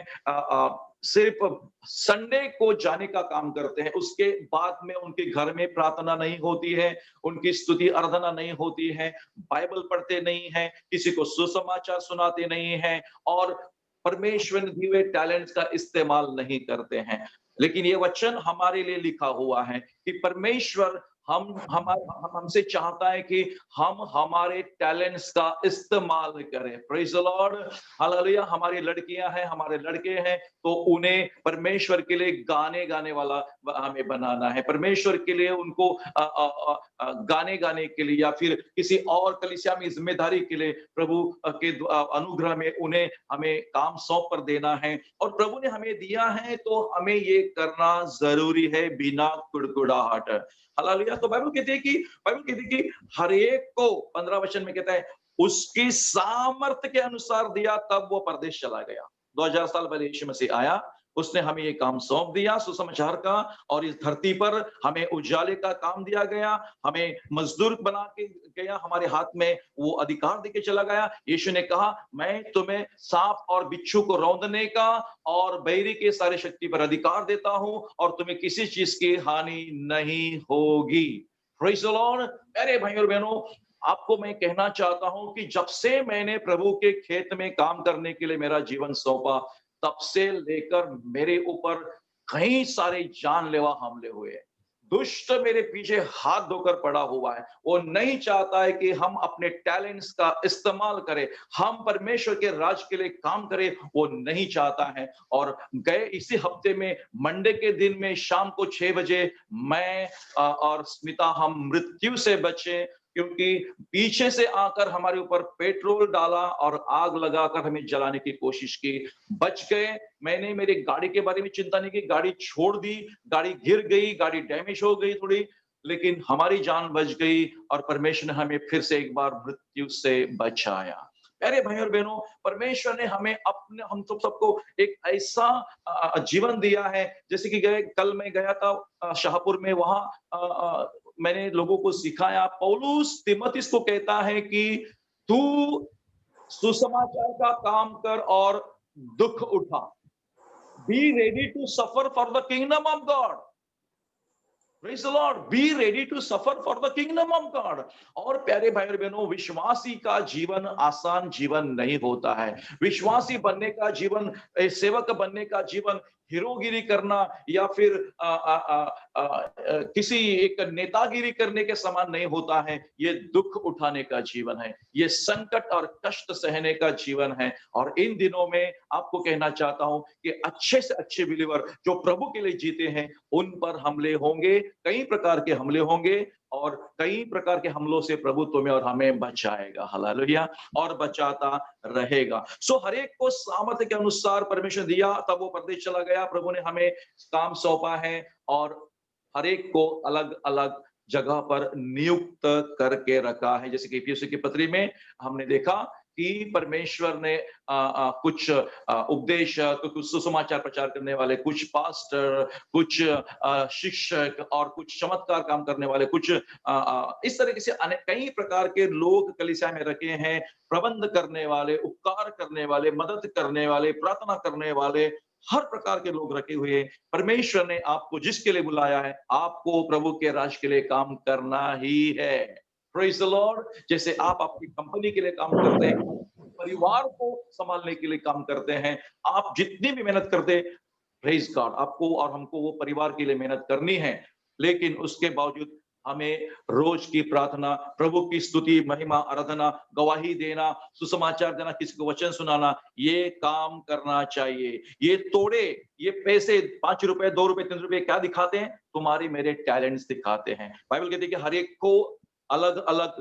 सिर्फ संडे को जाने का काम करते हैं, उसके बाद में उनके घर में प्रार्थना नहीं होती है, उनकी स्तुति आराधना नहीं होती है, बाइबल पढ़ते नहीं है, किसी को सुसमाचार सुनाते नहीं है और परमेश्वर ने दिए हुए टैलेंट्स का इस्तेमाल नहीं करते हैं। लेकिन ये वचन हमारे लिए लिखा हुआ है कि परमेश्वर हमसे चाहता है कि हम हमारे टैलेंट्स का इस्तेमाल करें। Praise the Lord, hallelujah. हमारी लड़कियां हैं, हमारे लड़के हैं, तो उन्हें परमेश्वर के लिए गाने वाला हमें बनाना है। परमेश्वर के लिए उनको गाने गाने के लिए या फिर किसी और कलीसिया में जिम्मेदारी के लिए प्रभु के अनुग्रह में उन्हें हमें काम सौंप कर देना है। और प्रभु ने हमें दिया है तो हमें ये करना जरूरी है बिना कुड़कुड़ाहट। हालेलुया। तो बाइबल कहती है कि हर एक को 15 वचन में कहता है उसकी सामर्थ्य के अनुसार दिया, तब वो परदेश चला गया। 2000 साल पहले यीशु मसीह आया, उसने हमें ये काम सौंप दिया सुसमाचार का, और इस धरती पर हमें उजाले का काम दिया गया, हमें मजदूर बना के गया, हमारे हाथ में वो अधिकार देके चला गया। यीशु ने कहा मैं तुम्हें सांप और बिच्छू को रौंदने का और बैरी के सारे शक्ति पर अधिकार देता हूं, और तुम्हें किसी चीज की हानि नहीं होगी। Praise the Lord. मेरे भाइयों और बहनों, आपको मैं कहना चाहता हूं कि जब से मैंने प्रभु के खेत में काम करने के लिए मेरा जीवन सौंपा, तब से लेकर मेरे ऊपर कई सारे जानलेवा हमले हुए। दुष्ट मेरे पीछे हाथ धोकर पड़ा हुआ है। वो नहीं चाहता है कि हम अपने टैलेंट्स का इस्तेमाल करें, हम परमेश्वर के राज के लिए काम करें, वो नहीं चाहता है। और गए इसी हफ्ते में मंडे के दिन में शाम को 6 बजे मैं और स्मिता हम मृत्यु से बचे, क्योंकि पीछे से आकर हमारे ऊपर पेट्रोल डाला और आग लगाकर हमें जलाने की कोशिश की। बच गए। मैंने मेरी गाड़ी के बारे में चिंता नहीं की, गाड़ी छोड़ दी, गाड़ी गिर गई, गाड़ी डैमेज हो गई थोड़ी, लेकिन हमारी जान बच गई और परमेश्वर ने हमें फिर से एक बार मृत्यु से बचाया। प्यारे भाइयों और बहनों, परमेश्वर ने हमें हम सबको एक ऐसा जीवन दिया है। जैसे कि कल मैं गया था शाहपुर में, वहां मैंने लोगों को सिखाया। पौलुस तिमोथी को कहता है कि तू सुसमाचार का काम कर और दुख उठा। Be ready to suffer for the kingdom of God. Praise the Lord. Be ready to suffer for the kingdom of God. और प्यारे भाई और बहनों, विश्वासी का जीवन आसान जीवन नहीं होता है। विश्वासी बनने का जीवन, सेवक बनने का जीवन हीरोगिरी करना या फिर किसी एक नेतागिरी करने के समान नहीं होता है। ये दुख उठाने का जीवन है, ये संकट और कष्ट सहने का जीवन है। और इन दिनों में आपको कहना चाहता हूं कि अच्छे से अच्छे बिलीवर जो प्रभु के लिए जीते हैं, उन पर हमले होंगे, कई प्रकार के हमले होंगे, और कई प्रकार के हमलों से प्रभु तुम्हें और हमें बचाएगा। हालेलुया। और बचाता रहेगा। सो हर एक को सामर्थ्य के अनुसार परमेश्वर दिया, तब वो परदेश चला गया। प्रभु ने हमें काम सौंपा है और हर एक को अलग अलग जगह पर नियुक्त करके रखा है। जैसे कि इफिसियों की पत्री में हमने देखा कि परमेश्वर ने कुछ उपदेशक, कुछ सुसमाचार प्रचार करने वाले, कुछ पास्टर, कुछ शिक्षक और कुछ चमत्कार काम करने वाले, कुछ इस तरीके से कई प्रकार के लोग कलीसिया में रखे हैं। प्रबंध करने वाले, उपकार करने वाले, मदद करने वाले, प्रार्थना करने वाले, हर प्रकार के लोग रखे हुए। परमेश्वर ने आपको जिसके लिए बुलाया है, आपको प्रभु के राज के लिए काम करना ही है। Praise the Lord. जैसे आप अपनी कंपनी के लिए काम करते हैं, परिवार को संभालने के लिए काम करते हैं, आप जितनी भी मेहनत करते, प्रेज़ गॉड, आपको और हमको वो परिवार के लिए मेहनत करनी है। लेकिन उसके बावजूद हमें रोज की प्रार्थना, प्रभु की स्तुति, महिमा, आराधना, गवाही देना, सुसमाचार देना, किसी को वचन सुनाना, ये काम करना चाहिए। ये तोड़े, ये पैसे 5 रुपए, 2 रुपए, 3 रुपए क्या दिखाते हैं? तुम्हारे मेरे टैलेंट्स दिखाते हैं। बाइबल कहती है कि हर एक को अलग अलग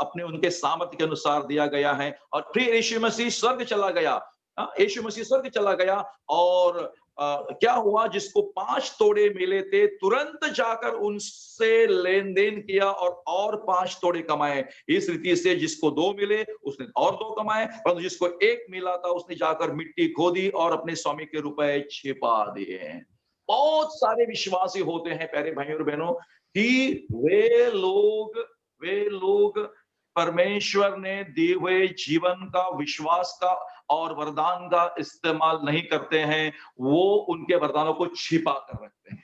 अपने उनके सामर्थ्य के अनुसार दिया गया है। और फिर यीशु मसीह स्वर्ग चला गया। यीशु मसीह स्वर्ग चला गया और क्या हुआ? जिसको 5 तोड़े मिले थे, तुरंत जाकर उनसे लेन देन किया और 5 तोड़े कमाए। इस रीति से जिसको 2 मिले उसने और 2 कमाए, परंतु जिसको 1 मिला था उसने जाकर मिट्टी खोदी और अपने स्वामी के रुपए छिपा दिए। बहुत सारे विश्वासी होते हैं प्यारे भाइयों और बहनों कि वे लोग परमेश्वर ने दिए हुए जीवन का, विश्वास का और वरदान का इस्तेमाल नहीं करते हैं। वो उनके वरदानों को छिपा कर रखते हैं,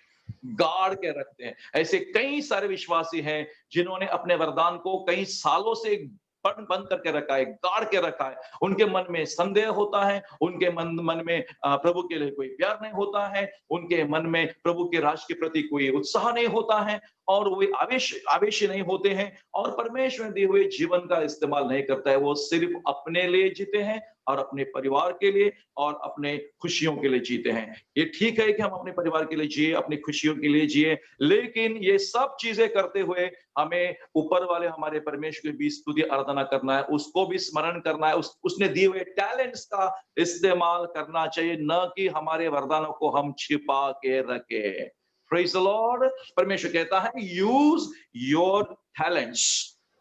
गाड़ के रखते हैं। ऐसे कई सारे विश्वासी हैं जिन्होंने अपने वरदान को कई सालों से बंद करके रखा है, गाड़ के रखा है। उनके मन में संदेह होता है, उनके मन में प्रभु के लिए कोई प्यार नहीं होता है, उनके मन में प्रभु के राज के प्रति कोई उत्साह नहीं होता है। और वे आवेशी नहीं होते हैं और परमेश्वर दिए हुए जीवन का इस्तेमाल नहीं करता है। वो सिर्फ अपने लिए जीते हैं और अपने परिवार के लिए और अपने खुशियों के लिए जीते हैं। ये ठीक है कि हम अपने परिवार के लिए जिए, अपनी खुशियों के लिए जिए, लेकिन ये सब चीजें करते हुए हमें ऊपर वाले हमारे परमेश्वर की भी स्तुति आराधना करना है, उसको भी स्मरण करना है, उसने दिए हुए टैलेंट्स का इस्तेमाल करना चाहिए, न कि हमारे वरदानों को हम छिपा के रखे। Praise the Lord। परमेश्वर कहता है use your talents,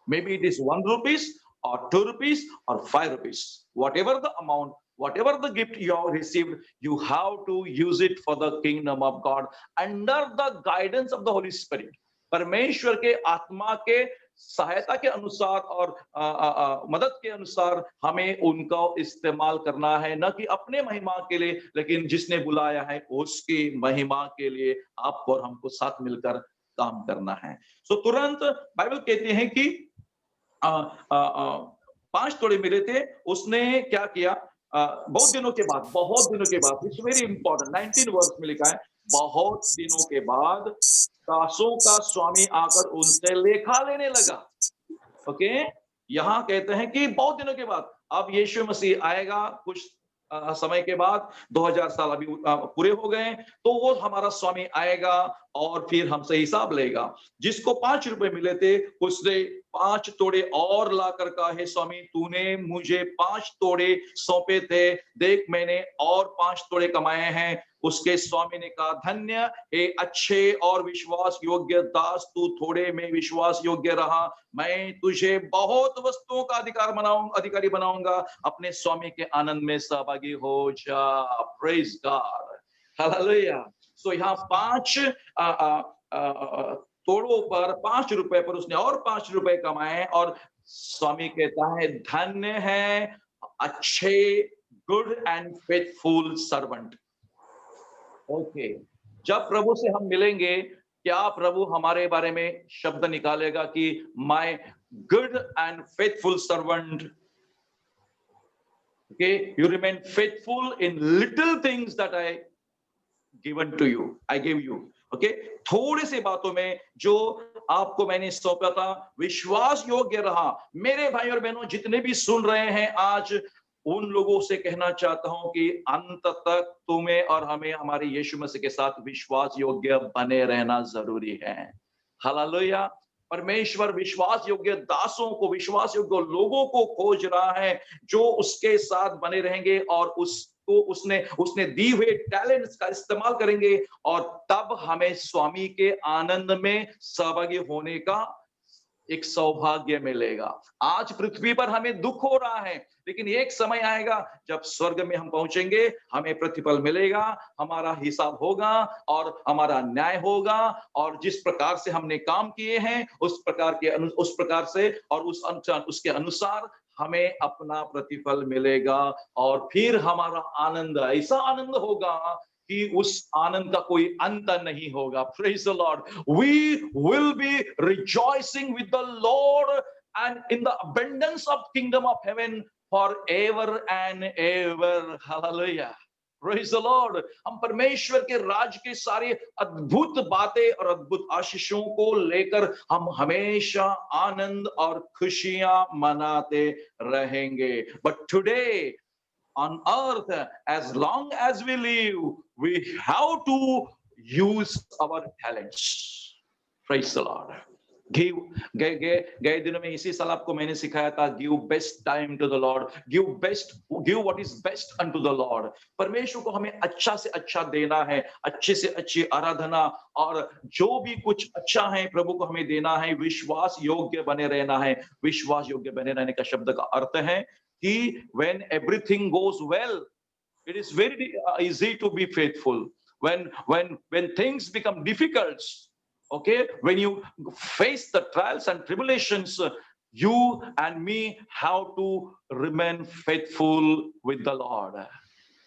maybe it is 1 rupees or 2 rupees or 5 rupees, whatever the amount, whatever the gift you have received, you have to use it for the kingdom of God under the guidance of the Holy Spirit। परमेश्वर के आत्मा के सहायता के अनुसार और मदद के अनुसार हमें उनका इस्तेमाल करना है, न कि अपने महिमा के लिए, लेकिन जिसने बुलाया है उसकी महिमा के लिए आपको और हमको साथ मिलकर काम करना है। सो तुरंत बाइबल कहते हैं कि 5 तोड़े मिले थे, उसने क्या किया, बहुत दिनों के बाद, इट्स वेरी इंपॉर्टेंट, 19 वर्ष में लिखा है, बहुत दिनों के बाद दासों का स्वामी आकर उनसे लेखा लेने लगा। ओके, यहाँ कहते हैं कि बहुत दिनों के बाद, अब यीशु मसीह आएगा कुछ समय के बाद, 2000 साल अभी पूरे हो गए, तो वो हमारा स्वामी आएगा और फिर हमसे हिसाब लेगा। जिसको 5 रुपए मिले थे उसने 5 तोड़े और लाकर कहा, हे स्वामी तूने मुझे 5 तोड़े सौंपे थे, देख मैंने और 5 तोड़े कमाए हैं। उसके स्वामी ने कहा, धन्य हे अच्छे और विश्वास योग्य दास, तू थोड़े में विश्वास योग्य रहा, मैं तुझे बहुत वस्तुओं का अधिकारी बनाऊंगा, अपने स्वामी के आनंद में सहभागी हो जा। Praise God, hallelujah. सो यहाँ 5 तोड़ों पर 5 रुपए पर उसने और 5 रुपए कमाए और स्वामी कहता है, धन्य है अच्छे, good and faithful servant. Okay, जब प्रभु से हम मिलेंगे, क्या प्रभु हमारे बारे में शब्द निकालेगा कि my good and faithful servant, okay, you remain faithful in little things that I given to you, I give you. Okay, थोड़े से बातों में जो आपको मैंने सौंपा था, विश्वास योग्य रहा। मेरे भाई और बहनों, जितने भी सुन रहे हैं आज, उन लोगों से कहना चाहता हूं कि अंत तक तुम्हें और हमें हमारे यीशु मसीह के साथ विश्वास योग्य बने रहना जरूरी है। हालेलुया। परमेश्वर विश्वास योग्य दासों को, विश्वास योग्य लोगों को खोज रहा है जो उसके साथ बने रहेंगे और उसको उसने दी हुए टैलेंट्स का इस्तेमाल करेंगे, और तब हमें स्वामी के आनंद में सहभागी होने का एक सौभाग्य मिलेगा। आज पृथ्वी पर हमें दुख हो रहा है, लेकिन एक समय आएगा जब स्वर्ग में हम पहुंचेंगे, हमें प्रतिफल मिलेगा, हमारा हिसाब होगा और हमारा न्याय होगा, और जिस प्रकार से हमने काम किए हैं उस प्रकार से और उसके अनुसार हमें अपना प्रतिफल मिलेगा, और फिर हमारा आनंद ऐसा आनंद होगा कि उस आनंद का कोई अंत नहीं होगा। Praise the Lord। We will be rejoicing with the Lord and in the abundance of kingdom of heaven forever and ever। Hallelujah। Praise the Lord। हम परमेश्वर के राज के सारे अद्भुत बातें और अद्भुत आशीषों को लेकर हम हमेशा आनंद और खुशियां मनाते रहेंगे। But today on earth, as long as we live, we have to use our talents। Praise the Lord। गए दिनों में इसी साल आपको मैंने सिखाया था, give best time to the Lord, give what is best unto the Lord। परमेश्वर को हमें अच्छा से अच्छा देना है, अच्छे से अच्छी आराधना, और जो भी कुछ अच्छा है प्रभु को हमें देना है, विश्वास योग्य बने रहना है। विश्वास योग्य बने रहने का शब्द का अर्थ है कि when everything goes well, it is very easy to be faithful। When things become difficult, okay, when you face the trials and tribulations, you and me have to remain faithful with the Lord।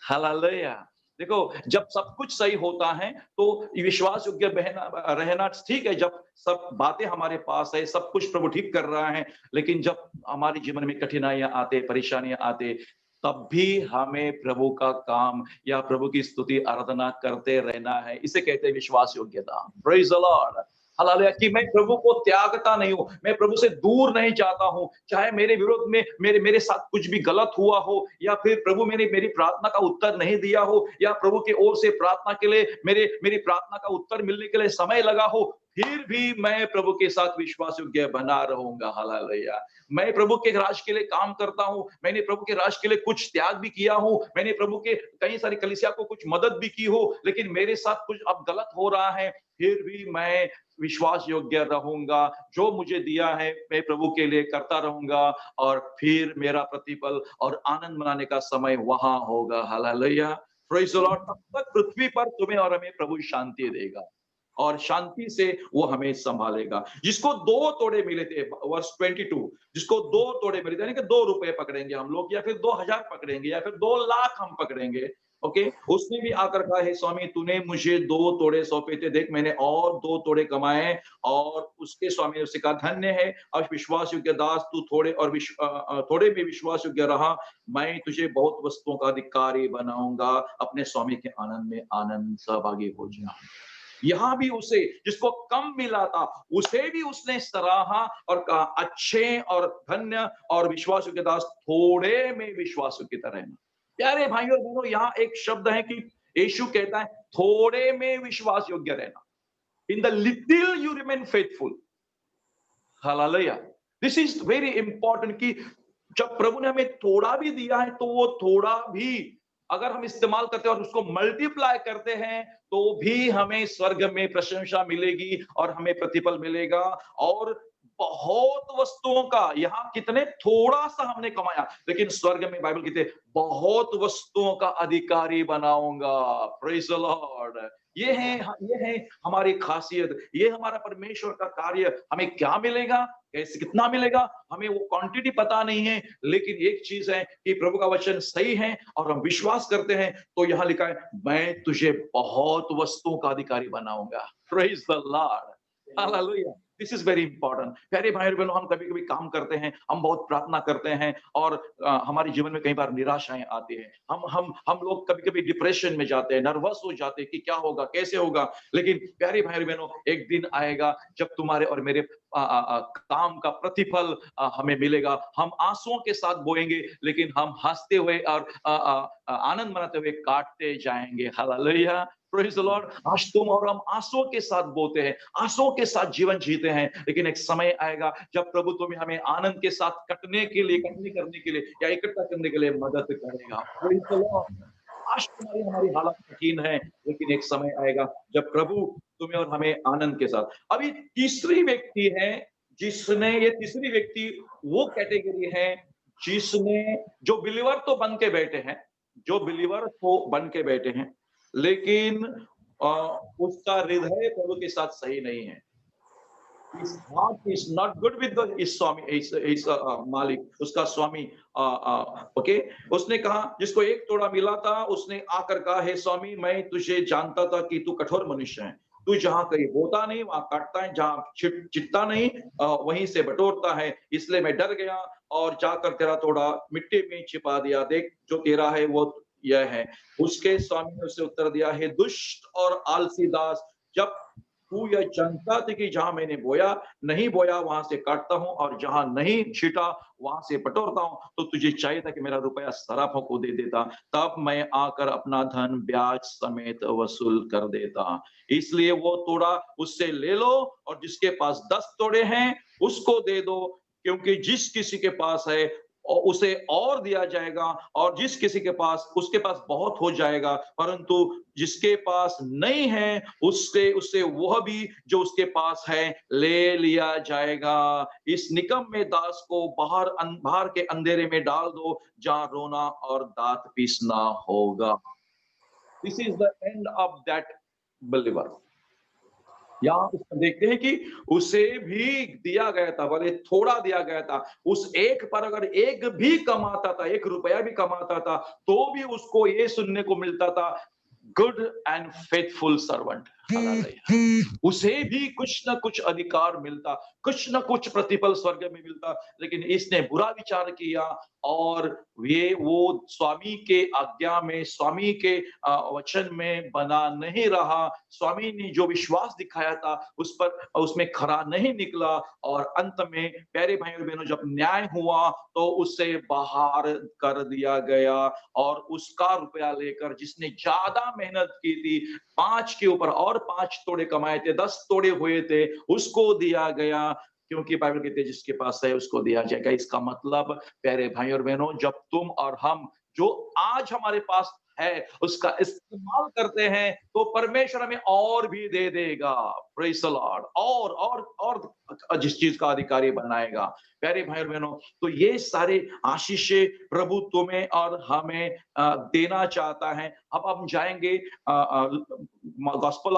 Hallelujah। देखो, जब सब कुछ सही होता है तो विश्वास योग्य रहना ठीक है, जब सब बातें हमारे पास है, सब कुछ प्रभु ठीक कर रहा है, लेकिन जब हमारे जीवन में कठिनाइयां आते, परेशानियां आते, तब भी हमें प्रभु का काम या प्रभु की स्तुति आराधना करते रहना है। इसे कहते हैं विश्वास योग्यता। Praise the Lord. हालेलुया, कि मैं प्रभु को त्यागता नहीं हूं, मैं प्रभु से दूर नहीं जाता हूं, चाहे मेरे विरोध में मेरे साथ कुछ भी गलत हुआ हो, या फिर प्रभु मेरी प्रार्थना का उत्तर नहीं दिया हो, या प्रभु की ओर से प्रार्थना के लिए मेरी प्रार्थना का उत्तर मिलने के लिए समय लगा हो, फिर भी मैं प्रभु के साथ विश्वास योग्य बना रहूंगा। हालेलुया, मैं प्रभु के राज के लिए काम करता हूं, मैंने प्रभु के राज के लिए कुछ त्याग भी किया हूं, मैंने प्रभु के कई सारी कलीसिया को कुछ मदद भी की हो, लेकिन मेरे साथ कुछ अब गलत हो रहा है, फिर भी मैं विश्वास योग्य रहूंगा, जो मुझे दिया है मैं प्रभु के लिए करता रहूंगा, और फिर मेरा प्रतिफल और आनंद मनाने का समय वहां होगा। Hallelujah, praise the Lord. तब तक पृथ्वी पर तुम्हें और हमें प्रभु शांति देगा, और शांति से वो हमें संभालेगा। जिसको 2 तोड़े मिले थे, वर्स 22, जिसको 2 तोड़े मिले थे, यानी कि 2 रुपए पकड़ेंगे हम लोग, या फिर 2000 पकड़ेंगे, या फिर 2 लाख हम पकड़ेंगे, ओके, उसने भी आकर कहा, हे स्वामी, तूने मुझे 2 तोड़े सौंपे थे, देख मैंने और 2 तोड़े कमाए। और उसके स्वामी ने उससे कहा, धन्य है और विश्वास योग्य दास, तू थोड़े में विश्वास योग्य रहा, मैं तुझे बहुत वस्तुओं का अधिकारी बनाऊंगा, अपने स्वामी के आनंद में आनंद सहभागी हो जा। यहां भी उसे, जिसको कम मिला था, उसे भी उसने सराहा और कहा, अच्छे और धन्य और विश्वास योग्य दास, थोड़े में विश्वास योग्य रहना। प्यारे भाइयों और बहनों, यहाँ एक शब्द है कि यीशु कहता है, थोड़े में विश्वास योग्य रहना। In the little you remain faithful. Hallelujah, this is very important, कि जब प्रभु ने हमें थोड़ा भी दिया है, तो वो थोड़ा भी अगर हम इस्तेमाल करते हैं और उसको मल्टीप्लाई करते हैं, तो भी हमें स्वर्ग में प्रशंसा मिलेगी और हमें प्रतिफल मिलेगा। और बहुत वस्तुओं का, यहाँ कितने थोड़ा सा हमने कमाया, लेकिन स्वर्ग में बाइबल कहते बहुत वस्तुओं का अधिकारी बनाऊंगा। Praise the Lord. ये है हमारी खासियत, ये हमारा परमेश्वर का कार्य। हमें क्या मिलेगा, कैसे, कितना मिलेगा, हमें वो क्वांटिटी पता नहीं है, लेकिन एक चीज है कि प्रभु का वचन सही है और हम विश्वास करते हैं। तो यहाँ लिखा है, मैं तुझे बहुत वस्तुओं का अधिकारी बनाऊंगा। Praise the Lord, hallelujah. This is very important. प्यारे भाई बहनों, हम कभी कभी काम करते हैं, हम बहुत प्रार्थना करते हैं, और हमारे जीवन में कई बार निराशाएं आती है। हम लोग कभी कभी डिप्रेशन में जाते हैं, नर्वस हो जाते हैं कि क्या होगा, कैसे होगा। लेकिन प्यारे भाई बहनों, एक दिन आएगा जब तुम्हारे और मेरे काम का प्रतिफल हमें मिलेगा। हम आंसुओं के साथ बोएंगे, लेकिन हम हंसते हुए और आनंद मनाते हुए काटते जाएंगे। Hallelujah, praise the Lord. आज तुम और हम आंसुओं के साथ बोते हैं, आंसुओं के साथ जीवन जीते हैं, लेकिन एक समय आएगा जब प्रभु तुम्हें हमें आनंद के साथ कटने करने के लिए या इकट्ठा करने के लिए मदद करेगा। Praise the Lord. आज हमारी हालत कठिन है, लेकिन एक समय आएगा जब प्रभु तुम्हें और हमें आनंद के साथ। अभी तीसरी व्यक्ति है, ये तीसरी व्यक्ति वो कैटेगरी है जिसने, जो बिलीवर तो बन के बैठे हैं, लेकिन उसका हृदय प्रभु के साथ सही नहीं है। His heart is not good with his मालिक, उसका स्वामी। ओके, उसने कहा, जिसको 1 तोड़ा मिला था, उसने आकर कहा, हे स्वामी, मैं तुझे जानता था कि तू कठोर मनुष्य है, तू जहाँ कहीं बोता नहीं वहां काटता है, जहाँ चिट्टा नहीं वहीं से बटोरता है, इसलिए मैं डर गया और जाकर तेरा तोड़ा मिट्टी में छिपा दिया। देख, जो तेरा है वो यह है। उसके स्वामी ने उसे उत्तर दिया, हे दुष्ट और आलसी दास, जब तू यह जानता था कि जहां मैंने नहीं बोया वहां से काटता हूं, और जहां नहीं छीटा वहां से बटोरता हूं, तो तुझे चाहिए था कि मेरा रुपया सराफों को दे देता, तब मैं आकर अपना धन ब्याज समेत वसूल कर देता। इसलिए वो तोड़ा उससे ले लो, और जिसके पास 10 तोड़े हैं उसको दे दो, क्योंकि जिस किसी के पास है और उसे और दिया जाएगा, और जिस किसी के पास, उसके पास बहुत हो जाएगा, परंतु जिसके पास नहीं है उससे वह भी जो उसके पास है ले लिया जाएगा। इस निकम्मे दास को बाहर के अंधेरे में डाल दो, जहां रोना और दांत पीसना होगा। This is the end of that believer. यहाँ देखते हैं कि उसे भी दिया गया था, भले थोड़ा दिया गया था, उस एक पर अगर एक भी कमाता था, 1 रुपया भी कमाता था, तो भी उसको ये सुनने को मिलता था, good and faithful servant. Hallelujah. उसे भी कुछ ना कुछ अधिकार मिलता, कुछ ना कुछ प्रतिफल स्वर्ग में मिलता, लेकिन इसने बुरा विचार किया और वो स्वामी के आज्ञा में, स्वामी के वचन में बना नहीं रहा। स्वामी ने जो विश्वास दिखाया था उस पर, उसमें खरा नहीं निकला और अंत में प्यारे भाई और बहनों जब न्याय हुआ तो उसे बाहर कर दिया गया और उसका रुपया लेकर जिसने ज्यादा मेहनत की थी, 5 के ऊपर और 5 तोड़े कमाए थे, 10 तोड़े हुए थे, उसको दिया गया, क्योंकि बाइबल कहती है जिसके पास है उसको दिया जाएगा। इसका मतलब प्यारे भाई और बहनों, जब तुम और हम जो आज हमारे पास है उसका इस्तेमाल करते हैं तो परमेश्वर हमें और भी दे देगा। Praise the Lord. और जिस चीज का अधिकारी बनाएगा। प्यारे भाई और बहनों, तो ये सारे आशीषें प्रभु तुम्हें और हमें देना चाहता है। अब हम जाएंगे gospel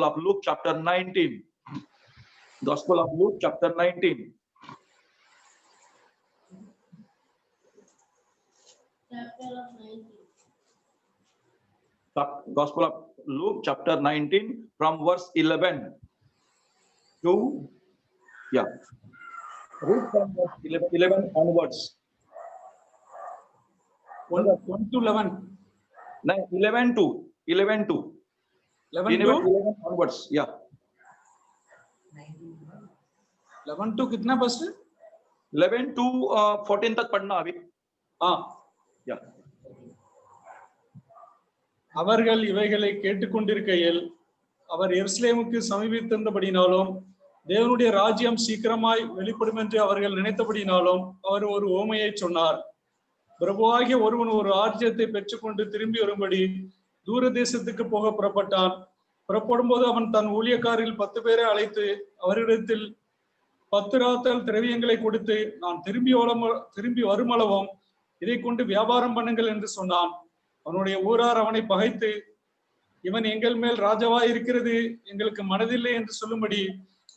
of Luke chapter 19। Gospel of Luke, chapter 19. Gospel of Luke, chapter 19, from verse 11 to, yeah, read from verse 11 onwards. 1 to 11. No, 11 to 11 to 11 onwards, yeah. 11 to कितना बस है? 11 to 14 तक पढ़ना अभी। हाँ, या அவர்கள் இவைகளை கேட்டுக்கொண்டிருக்கையில் அவர் எருசலேமுக்கு சமீபித்திருந்தபடினாலும் தேவனுடைய ராஜ்யம் சீக்கிரமாய் வெளிப்படும் என்று அவர்கள் நினைத்தபடினாலும் அவர் ஒரு ஓமையை சொன்னார். பிரபுவாகிய ஒருவன் ஒரு ராஜ்யத்தை பெற்றுக்கொண்டு திரும்பி வரும்படி தூர தேசத்துக்கு போக புறப்பட்டான். புறப்படும் போது அவன் தன் ஊழியக்காரில் 10 பேரை அழைத்து அவரிடத்தில் 10 ராத்தல் திரவியங்களை கொடுத்து, நான் திரும்பி வருமளவும் இதை கொண்டு வியாபாரம் பண்ணுங்கள் என்று சொன்னான். அவனுடைய ஊரார் அவனை பகைத்து, இவன் எங்கள் மேல் ராஜாவாய் இருக்கிறது எங்களுக்கு மனதில்லை என்று சொல்லும்படி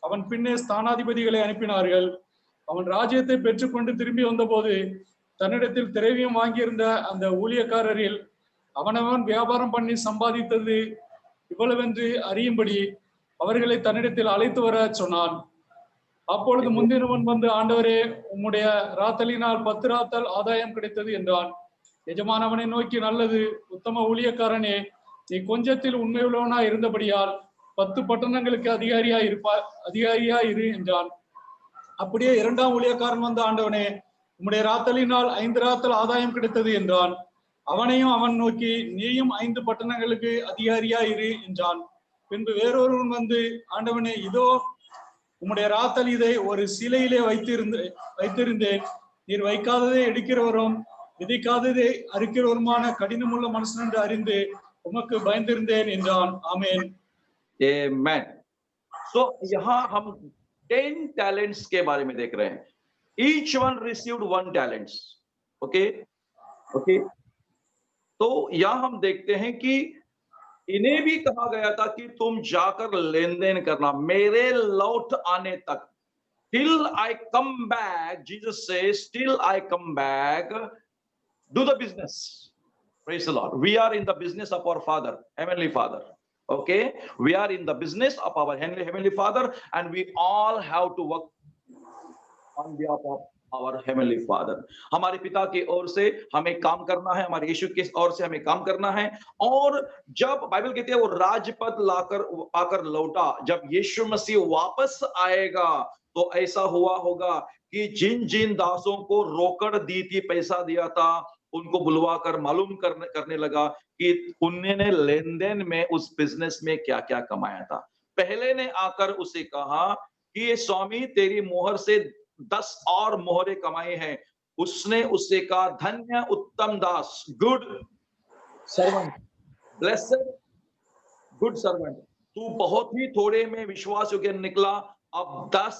அவன் பின்னே ஸ்தானாதிபதிகளை அனுப்பினார்கள். அவன் ராஜ்யத்தை பெற்றுக்கொண்டு திரும்பி வந்தபோது தன்னிடத்தில் திரவியம் வாங்கியிருந்த அந்த ஊழியக்காரரில் அவனவன் வியாபாரம் பண்ணி சம்பாதித்தது இவ்வளவென்று அறியும்படி அவர்களை தன்னிடத்தில் அழைத்து வர சொன்னான். அப்பொழுது முந்தினவன் வந்து, ஆண்டவரே, உம்முடைய ராத்தலினால் 10 ராத்தல் ஆதாயம் கிடைத்தது என்றான். எஜமானவனை நோக்கி, நல்லது உத்தம ஊழியக்காரனே, நீ கொஞ்சத்தில் உண்மையுள்ளவனா இருந்தபடியால் 10 பட்டணங்களுக்கு அதிகாரியா இரு என்றான். அப்படியே 2ஆம் ஊழியக்காரன் வந்து, ஆண்டவனே, உம்முடைய ராத்தலினால் 5 ராத்தல் ஆதாயம் கிடைத்தது என்றான். அவனையும் அவன் நோக்கி, நீயும் 5 பட்டணங்களுக்கு அதிகாரியா இரு என்றான். பின்பு வேறொருவன் வந்து, ஆண்டவனே, இதோ உம்முடைய ராத்தல் இதை ஒரு சிலையிலே வைத்திருந்தேன். நீர் வைக்காததை எடுக்கிறவரும் விதைக்காததை அறுக்கிறவருமான கடினமுள்ள மனுஷன் என்று அறிந்து உமக்கு பயந்திருந்தேன் என்றான். ஆமென். Amen. So यहाँ हम 10 talents के बारे में देख रहे हैं. Each one received 1 talent. Okay. तो यहाँ हम देखते हैं कि इन्हें भी कहा गया था कि तुम जाकर लेन देन करना मेरे लौट आने तक. Till I come back, Jesus says, till I come back, do the business. Praise the Lord. We are in the business of our Father, Heavenly Father. Okay, we are in the business of our Heavenly Father, and we all have to work on behalf of our Heavenly Father. हमारे पिता की ओर से हमें काम करना है, हमारे यीशु की ओर से हमें काम करना है. और जब बाइबल कहती है वो राजपद पाकर लौटा, जब यीशु मसीह वापस आएगा तो ऐसा हुआ होगा कि जिन जिन दासों को रोकड़ दी थी, पैसा दिया था, उनको बुलवाकर मालूम करने लगा कि उन्होंने लेन देन में उस बिजनेस में क्या क्या कमाया था. पहले ने आकर उसे कहा कि ये स्वामी, तेरी मोहर से 10 और मोहरे कमाई हैं. उसने उससे कहा, धन्य उत्तम दास, good servant, blessed good servant, तू बहुत ही थोड़े में विश्वास योग्य निकला, अब 10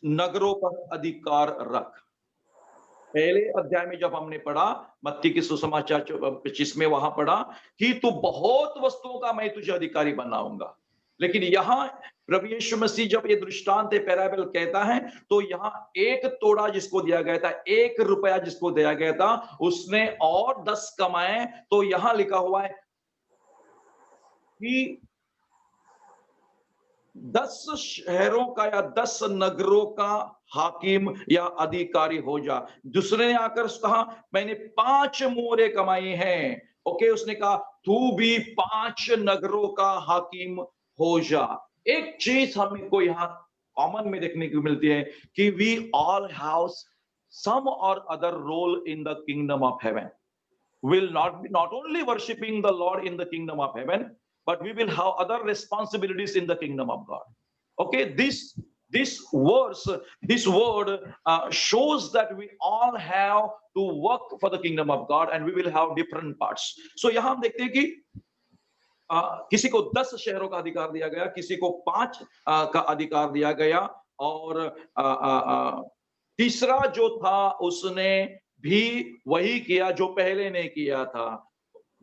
नगरों पर अधिकार रख. पहले अध्याय में जब हमने पढ़ा मत्ती की सुसमाचार 25 में, वहां पढ़ा कि तू बहुत वस्तुओं का मैं तुझे अधिकारी बनाऊंगा. लेकिन यहाँ प्रभु यीशु मसीह जब ये दृष्टांत पैराबल कहता है तो यहाँ 1 तोड़ा जिसको दिया गया था, 1 रुपया जिसको दिया गया था, उसने और 10 कमाए. तो यहाँ लिखा हुआ है कि 10 शहरों का या 10 नगरों का हाकिम या अधिकारी हो जा। दूसरे ने आकर कहा मैंने 5 मोहरे कमाई हैं। ओके, उसने कहा तू भी 5 नगरों का हाकिम हो जा। एक चीज हमको यहाँ कॉमन में देखने को मिलती है कि वी ऑल हैव सम और other role in the kingdom of heaven. Will not be not only worshiping the Lord in the kingdom of heaven, but we will have other responsibilities in the kingdom of God. Okay, this word shows that we all have to work for the kingdom of God, and we will have different parts. So यहाँ हम देखते हैं कि किसी को 10 शहरों का अधिकार दिया गया, किसी को 5 का अधिकार दिया गया, और तीसरा जो था उसने भी वही किया जो पहले ने किया था।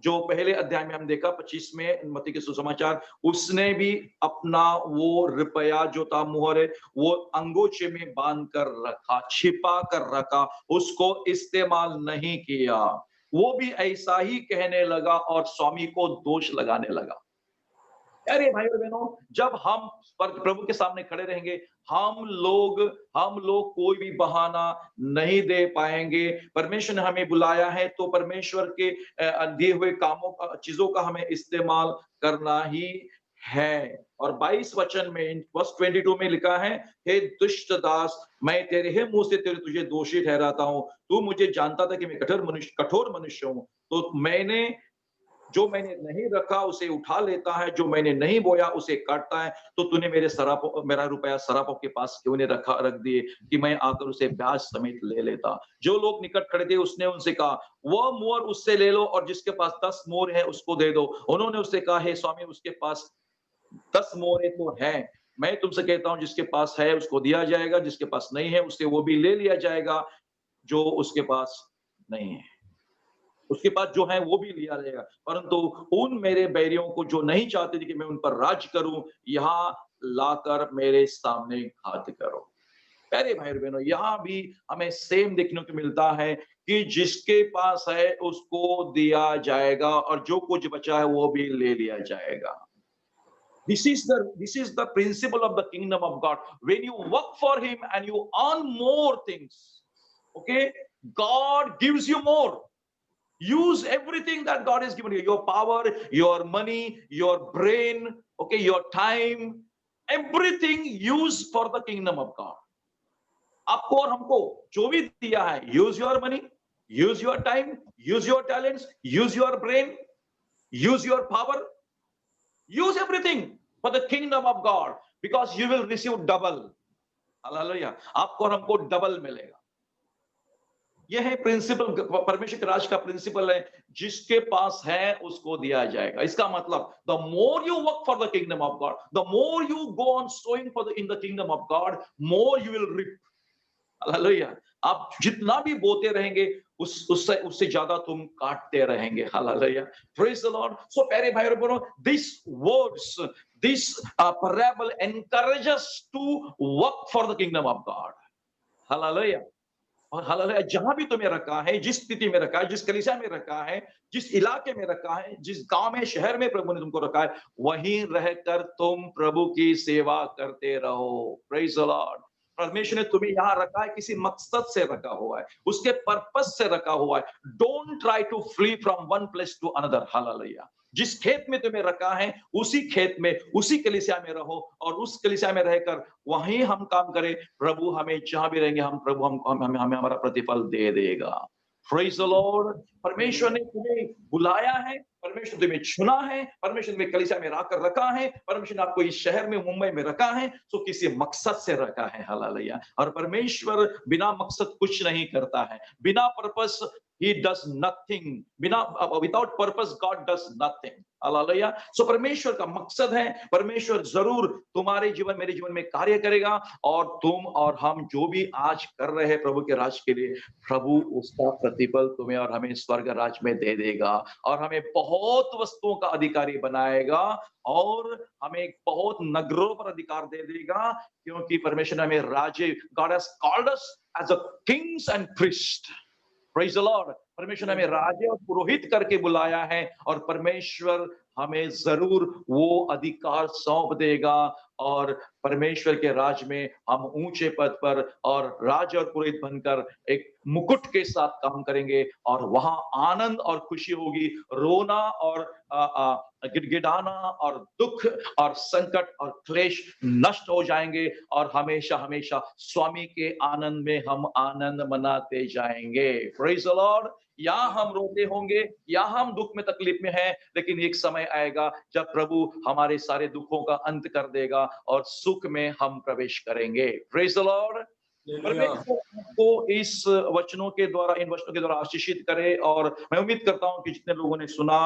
जो पहले अध्याय में हम देखा 25 में मत्ती के सुसमाचार, उसने भी अपना वो रुपया जो था मोहर वो अंगोछे में बांध कर रखा, छिपा कर रखा, उसको इस्तेमाल नहीं किया। वो भी ऐसा ही कहने लगा और स्वामी को दोष लगाने लगा। अरे भाई और बहनों, जब हम प्रभु के सामने खड़े रहेंगे, हम लोग कोई भी बहाना नहीं दे पाएंगे। परमेश्वर ने हमें बुलाया है तो परमेश्वर के दिए हुए कामों चीजों का हमें इस्तेमाल करना ही है। और 22 वचन में वर्स 22 में लिखा है, हे दुष्ट दास, मैं तेरे ही मुंह से तुझे दोषी ठहराता हूं। तू मुझे जानता था कि मैं कठोर मनुष्य हूं, तो जो मैंने नहीं रखा उसे उठा लेता है, जो मैंने नहीं बोया उसे काटता है। तो तूने मेरा रुपया सरापों के पास क्यों नहीं रख दिए कि मैं आकर उसे ब्याज समेत ले लेता। जो लोग निकट खड़े थे उसने उनसे कहा, वह मोहर उससे ले लो और जिसके पास 10 मोहर है उसको दे दो। उन्होंने उससे कहा, हे स्वामी, उसके पास 10 मोहरें तो हैं। मैं तुमसे कहता हूं, जिसके पास है उसको दिया जाएगा, जिसके पास नहीं है उससे वो भी ले लिया जाएगा। जो उसके पास नहीं है उसके पास जो है वो भी लिया जाएगा। परंतु उन मेरे बैरियों को जो नहीं चाहते थे कि मैं उन पर राज करूं, यहाँ लाकर मेरे सामने घात करो। प्यारे भाई और बहनों, यहाँ भी हमें सेम देखने को मिलता है कि जिसके पास है उसको दिया जाएगा और जो कुछ बचा है वो भी ले लिया जाएगा। This is the principle of the kingdom of God. When you work for him and you earn more things, okay, God gives you more. Use everything that God has given you, your power, your money, your brain, okay, your time, everything use for the kingdom of God. आपको और हमको जो भी दिया है, use your money, use your time, use your talents, use your brain, use your power, use everything for the kingdom of God, because you will receive double. Hallelujah, आपको और हमको डबल मिलेगा। यह है प्रिंसिपल, परमेश्वर के राज का प्रिंसिपल है, जिसके पास है उसको दिया जाएगा। इसका मतलब the more you work for the kingdom of God, the more you go on sowing for in the kingdom of God, more you will reap. Hallelujah, आप जितना भी बोते रहेंगे उससे ज्यादा तुम काटते रहेंगे। हालेलुया, प्रेज द लॉर्ड। सो प्यारे भाई और बहनों, this words, this parable encourages to work for the kingdom of God. हालेलुया। और हालेलुया, जहां भी तुम्हें रखा है, जिस स्थिति में रखा है, जिस कलीसिया में रखा है, जिस इलाके में रखा है, जिस गांव में, शहर में प्रभु ने तुमको रखा है, वहीं रहकर तुम प्रभु की सेवा करते रहो। Praise the Lord. परमेश्वर ने तुम्हें यहाँ रखा है, किसी मकसद से रखा हुआ है, उसके पर्पस से रखा हुआ है। Don't try to flee from one place to another. Hallelujah. जिस खेत में तुम्हें रखा है उसी खेत में, उसी कलीसिया में रहो और उस कलीसिया में रहकर वहीं हम काम करें। प्रभु हमें जहां भी रहेंगे, प्रभु हमें हमारा प्रतिफल दे देगा। Praise the Lord. परमेश्वर ने तुम्हें बुलाया है, परमेश्वर तुम्हें चुना है, परमेश्वर ने कलीसिया में लाकर रखा है, परमेश्वर ने आपको इस शहर में, मुंबई में रखा है, तो किसी मकसद से रखा है। हालेलुया। और परमेश्वर बिना मकसद कुछ नहीं करता है, बिना purpose he does nothing, without purpose God does nothing. हालेलुया। सो परमेश्वर का मकसद है, परमेश्वर जरूर तुम्हारे जीवन, मेरे जीवन में कार्य करेगा, और तुम और हम जो भी आज कर रहे हैं प्रभु के राज के लिए, प्रभु उसका प्रतिफल तुम्हें और हमें स्वर्ग राज में दे देगा, और हमें बहुत वस्तुओं का अधिकारी बनाएगा, और हमें बहुत नगरों पर अधिकार दे देगा, क्योंकि परमेश्वर ने हमें राजे, God has called us as a kings and priests. Praise the Lord. परमेश्वर ने हमें राजे और पुरोहित करके बुलाया है, और परमेश्वर हमें जरूर वो अधिकार सौंप देगा, और परमेश्वर के राज में हम ऊंचे पद पर और राज और पुरोहित बनकर एक मुकुट के साथ काम करेंगे और वहां आनंद और खुशी होगी। रोना और गिड़गिड़ाना और दुख और संकट और क्लेश नष्ट हो जाएंगे और हमेशा हमेशा स्वामी के आनंद में हम आनंद मनाते जाएंगे। Praise the Lord. यहाँ हम रोते होंगे, यहाँ हम दुख में तकलीफ में हैं, लेकिन एक समय आएगा जब प्रभु हमारे सारे दुखों का अंत कर देगा और सुख में हम प्रवेश करेंगे। Praise the Lord. परमेश्वर आपको इस वचनों के द्वारा, इन वचनों के द्वारा आशीषित करे और मैं उम्मीद करता हूं कि जितने लोगों ने सुना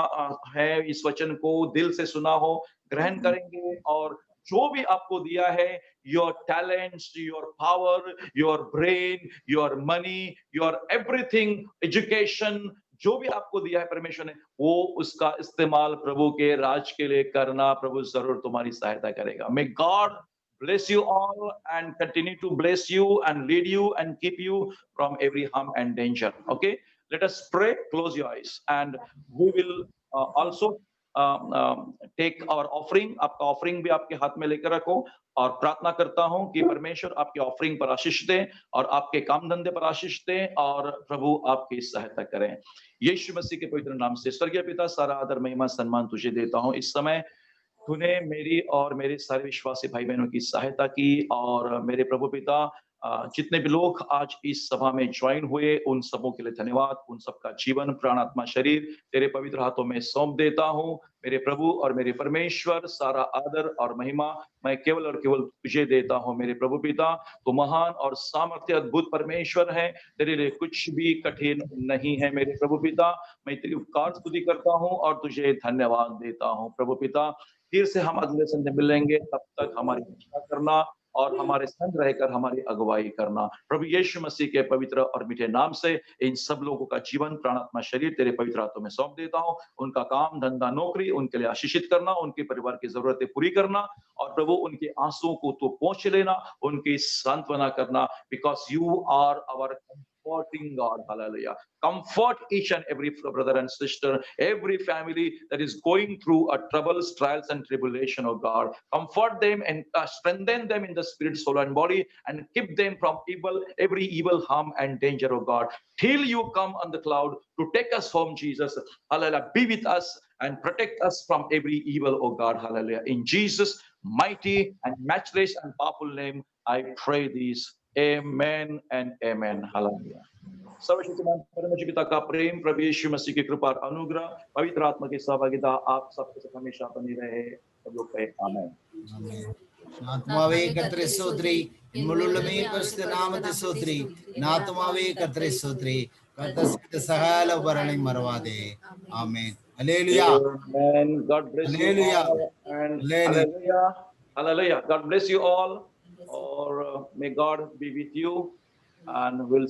है इस वचन को दिल से सुना हो, ग्रहण करेंगे और जो भी आपको दिया है, your talents, your power, your brain, your money, your everything, education, जो भी आपको दिया है परमेश्वर ने, वो उसका इस्तेमाल प्रभु के राज के लिए करना प्रभु जरूर तुम्हारी सहायता करेगा। May God bless you all and continue to bless you and lead you and keep you from every harm and danger. Okay, let us pray. Close your eyes and we will also take our offering. आपका offering भी आपके हाथ में लेकर रखो और प्रार्थना करता हूं कि परमेश्वर आपके ऑफरिंग पर आशीष दे और आपके काम धंधे पर आशीष दे और प्रभु आपकी सहायता करें। यीशु मसीह के पवित्र नाम से स्वर्गीय पिता, सारा आदर महिमा सम्मान तुझे देता हूं। इस समय तूने मेरी और मेरे सारे विश्वासी भाई बहनों की सहायता की और मेरे प्रभु पिता जितने भी लोग आज इस सभा में ज्वाइन हुए उन सबों के लिए धन्यवाद। उन सबका जीवन, प्राण, आत्मा, शरीर तेरे पवित्र हाथों में सौंप देता हूं। मेरे प्रभु और मेरे परमेश्वर, सारा आदर और महिमा मैं केवल और केवल तुझे देता हूं। मेरे प्रभु पिता, तू महान और सामर्थ्य अद्भुत परमेश्वर है, तेरे लिए कुछ भी कठिन नहीं है। मेरे प्रभु पिता, मैं तेरी उपकार स्तुति करता हूं और तुझे धन्यवाद देता हूं। प्रभु पिता, फिर से हम अगले संडे मिलेंगे, तब तक हमारी रक्षा करना और हमारे संग रहकर हमारी अगुवाई करना। प्रभु यीशु मसीह के पवित्र और मीठे नाम से इन सब लोगों का जीवन, प्राण, आत्मा, शरीर तेरे पवित्र हाथों में सौंप देता हूं। उनका काम धंधा नौकरी उनके लिए आशीषित करना, उनके परिवार की जरूरतें पूरी करना और प्रभु उनके आंसुओं को तो पोंछ लेना, उनकी सांत्वना करना, because you are our comforting God. Hallelujah. Comfort each and every brother and sister, every family that is going through a troubles, trials and tribulation, oh God. Comfort them and strengthen them in the spirit, soul and body and keep them from evil, every evil harm and danger, oh God. Till you come on the cloud to take us home, Jesus. Hallelujah. Be with us and protect us from every evil, oh God. Hallelujah. In Jesus' mighty and matchless and powerful name, I pray this. Amen and amen. Hallelujah. सर्वशक्तिमान परमेश्वर पिता का प्रेम, प्रभु यीशु मसीह की कृपा और अनुग्रह, पवित्र आत्मा की सहभागिता आप सबके साथ हमेशा बनी रहे। सब लोग कहे आमीन। आत्मावे कत्रे सोत्री मुलुलमे परिशुद्ध नामते सोत्री नात्मावे कत्रे सोत्री कर्तसिद्ध सहाल वरणे मरवादे। आमीन। Hallelujah. Amen. God bless you all and hallelujah. Hallelujah. God bless you all or may God be with you and we'll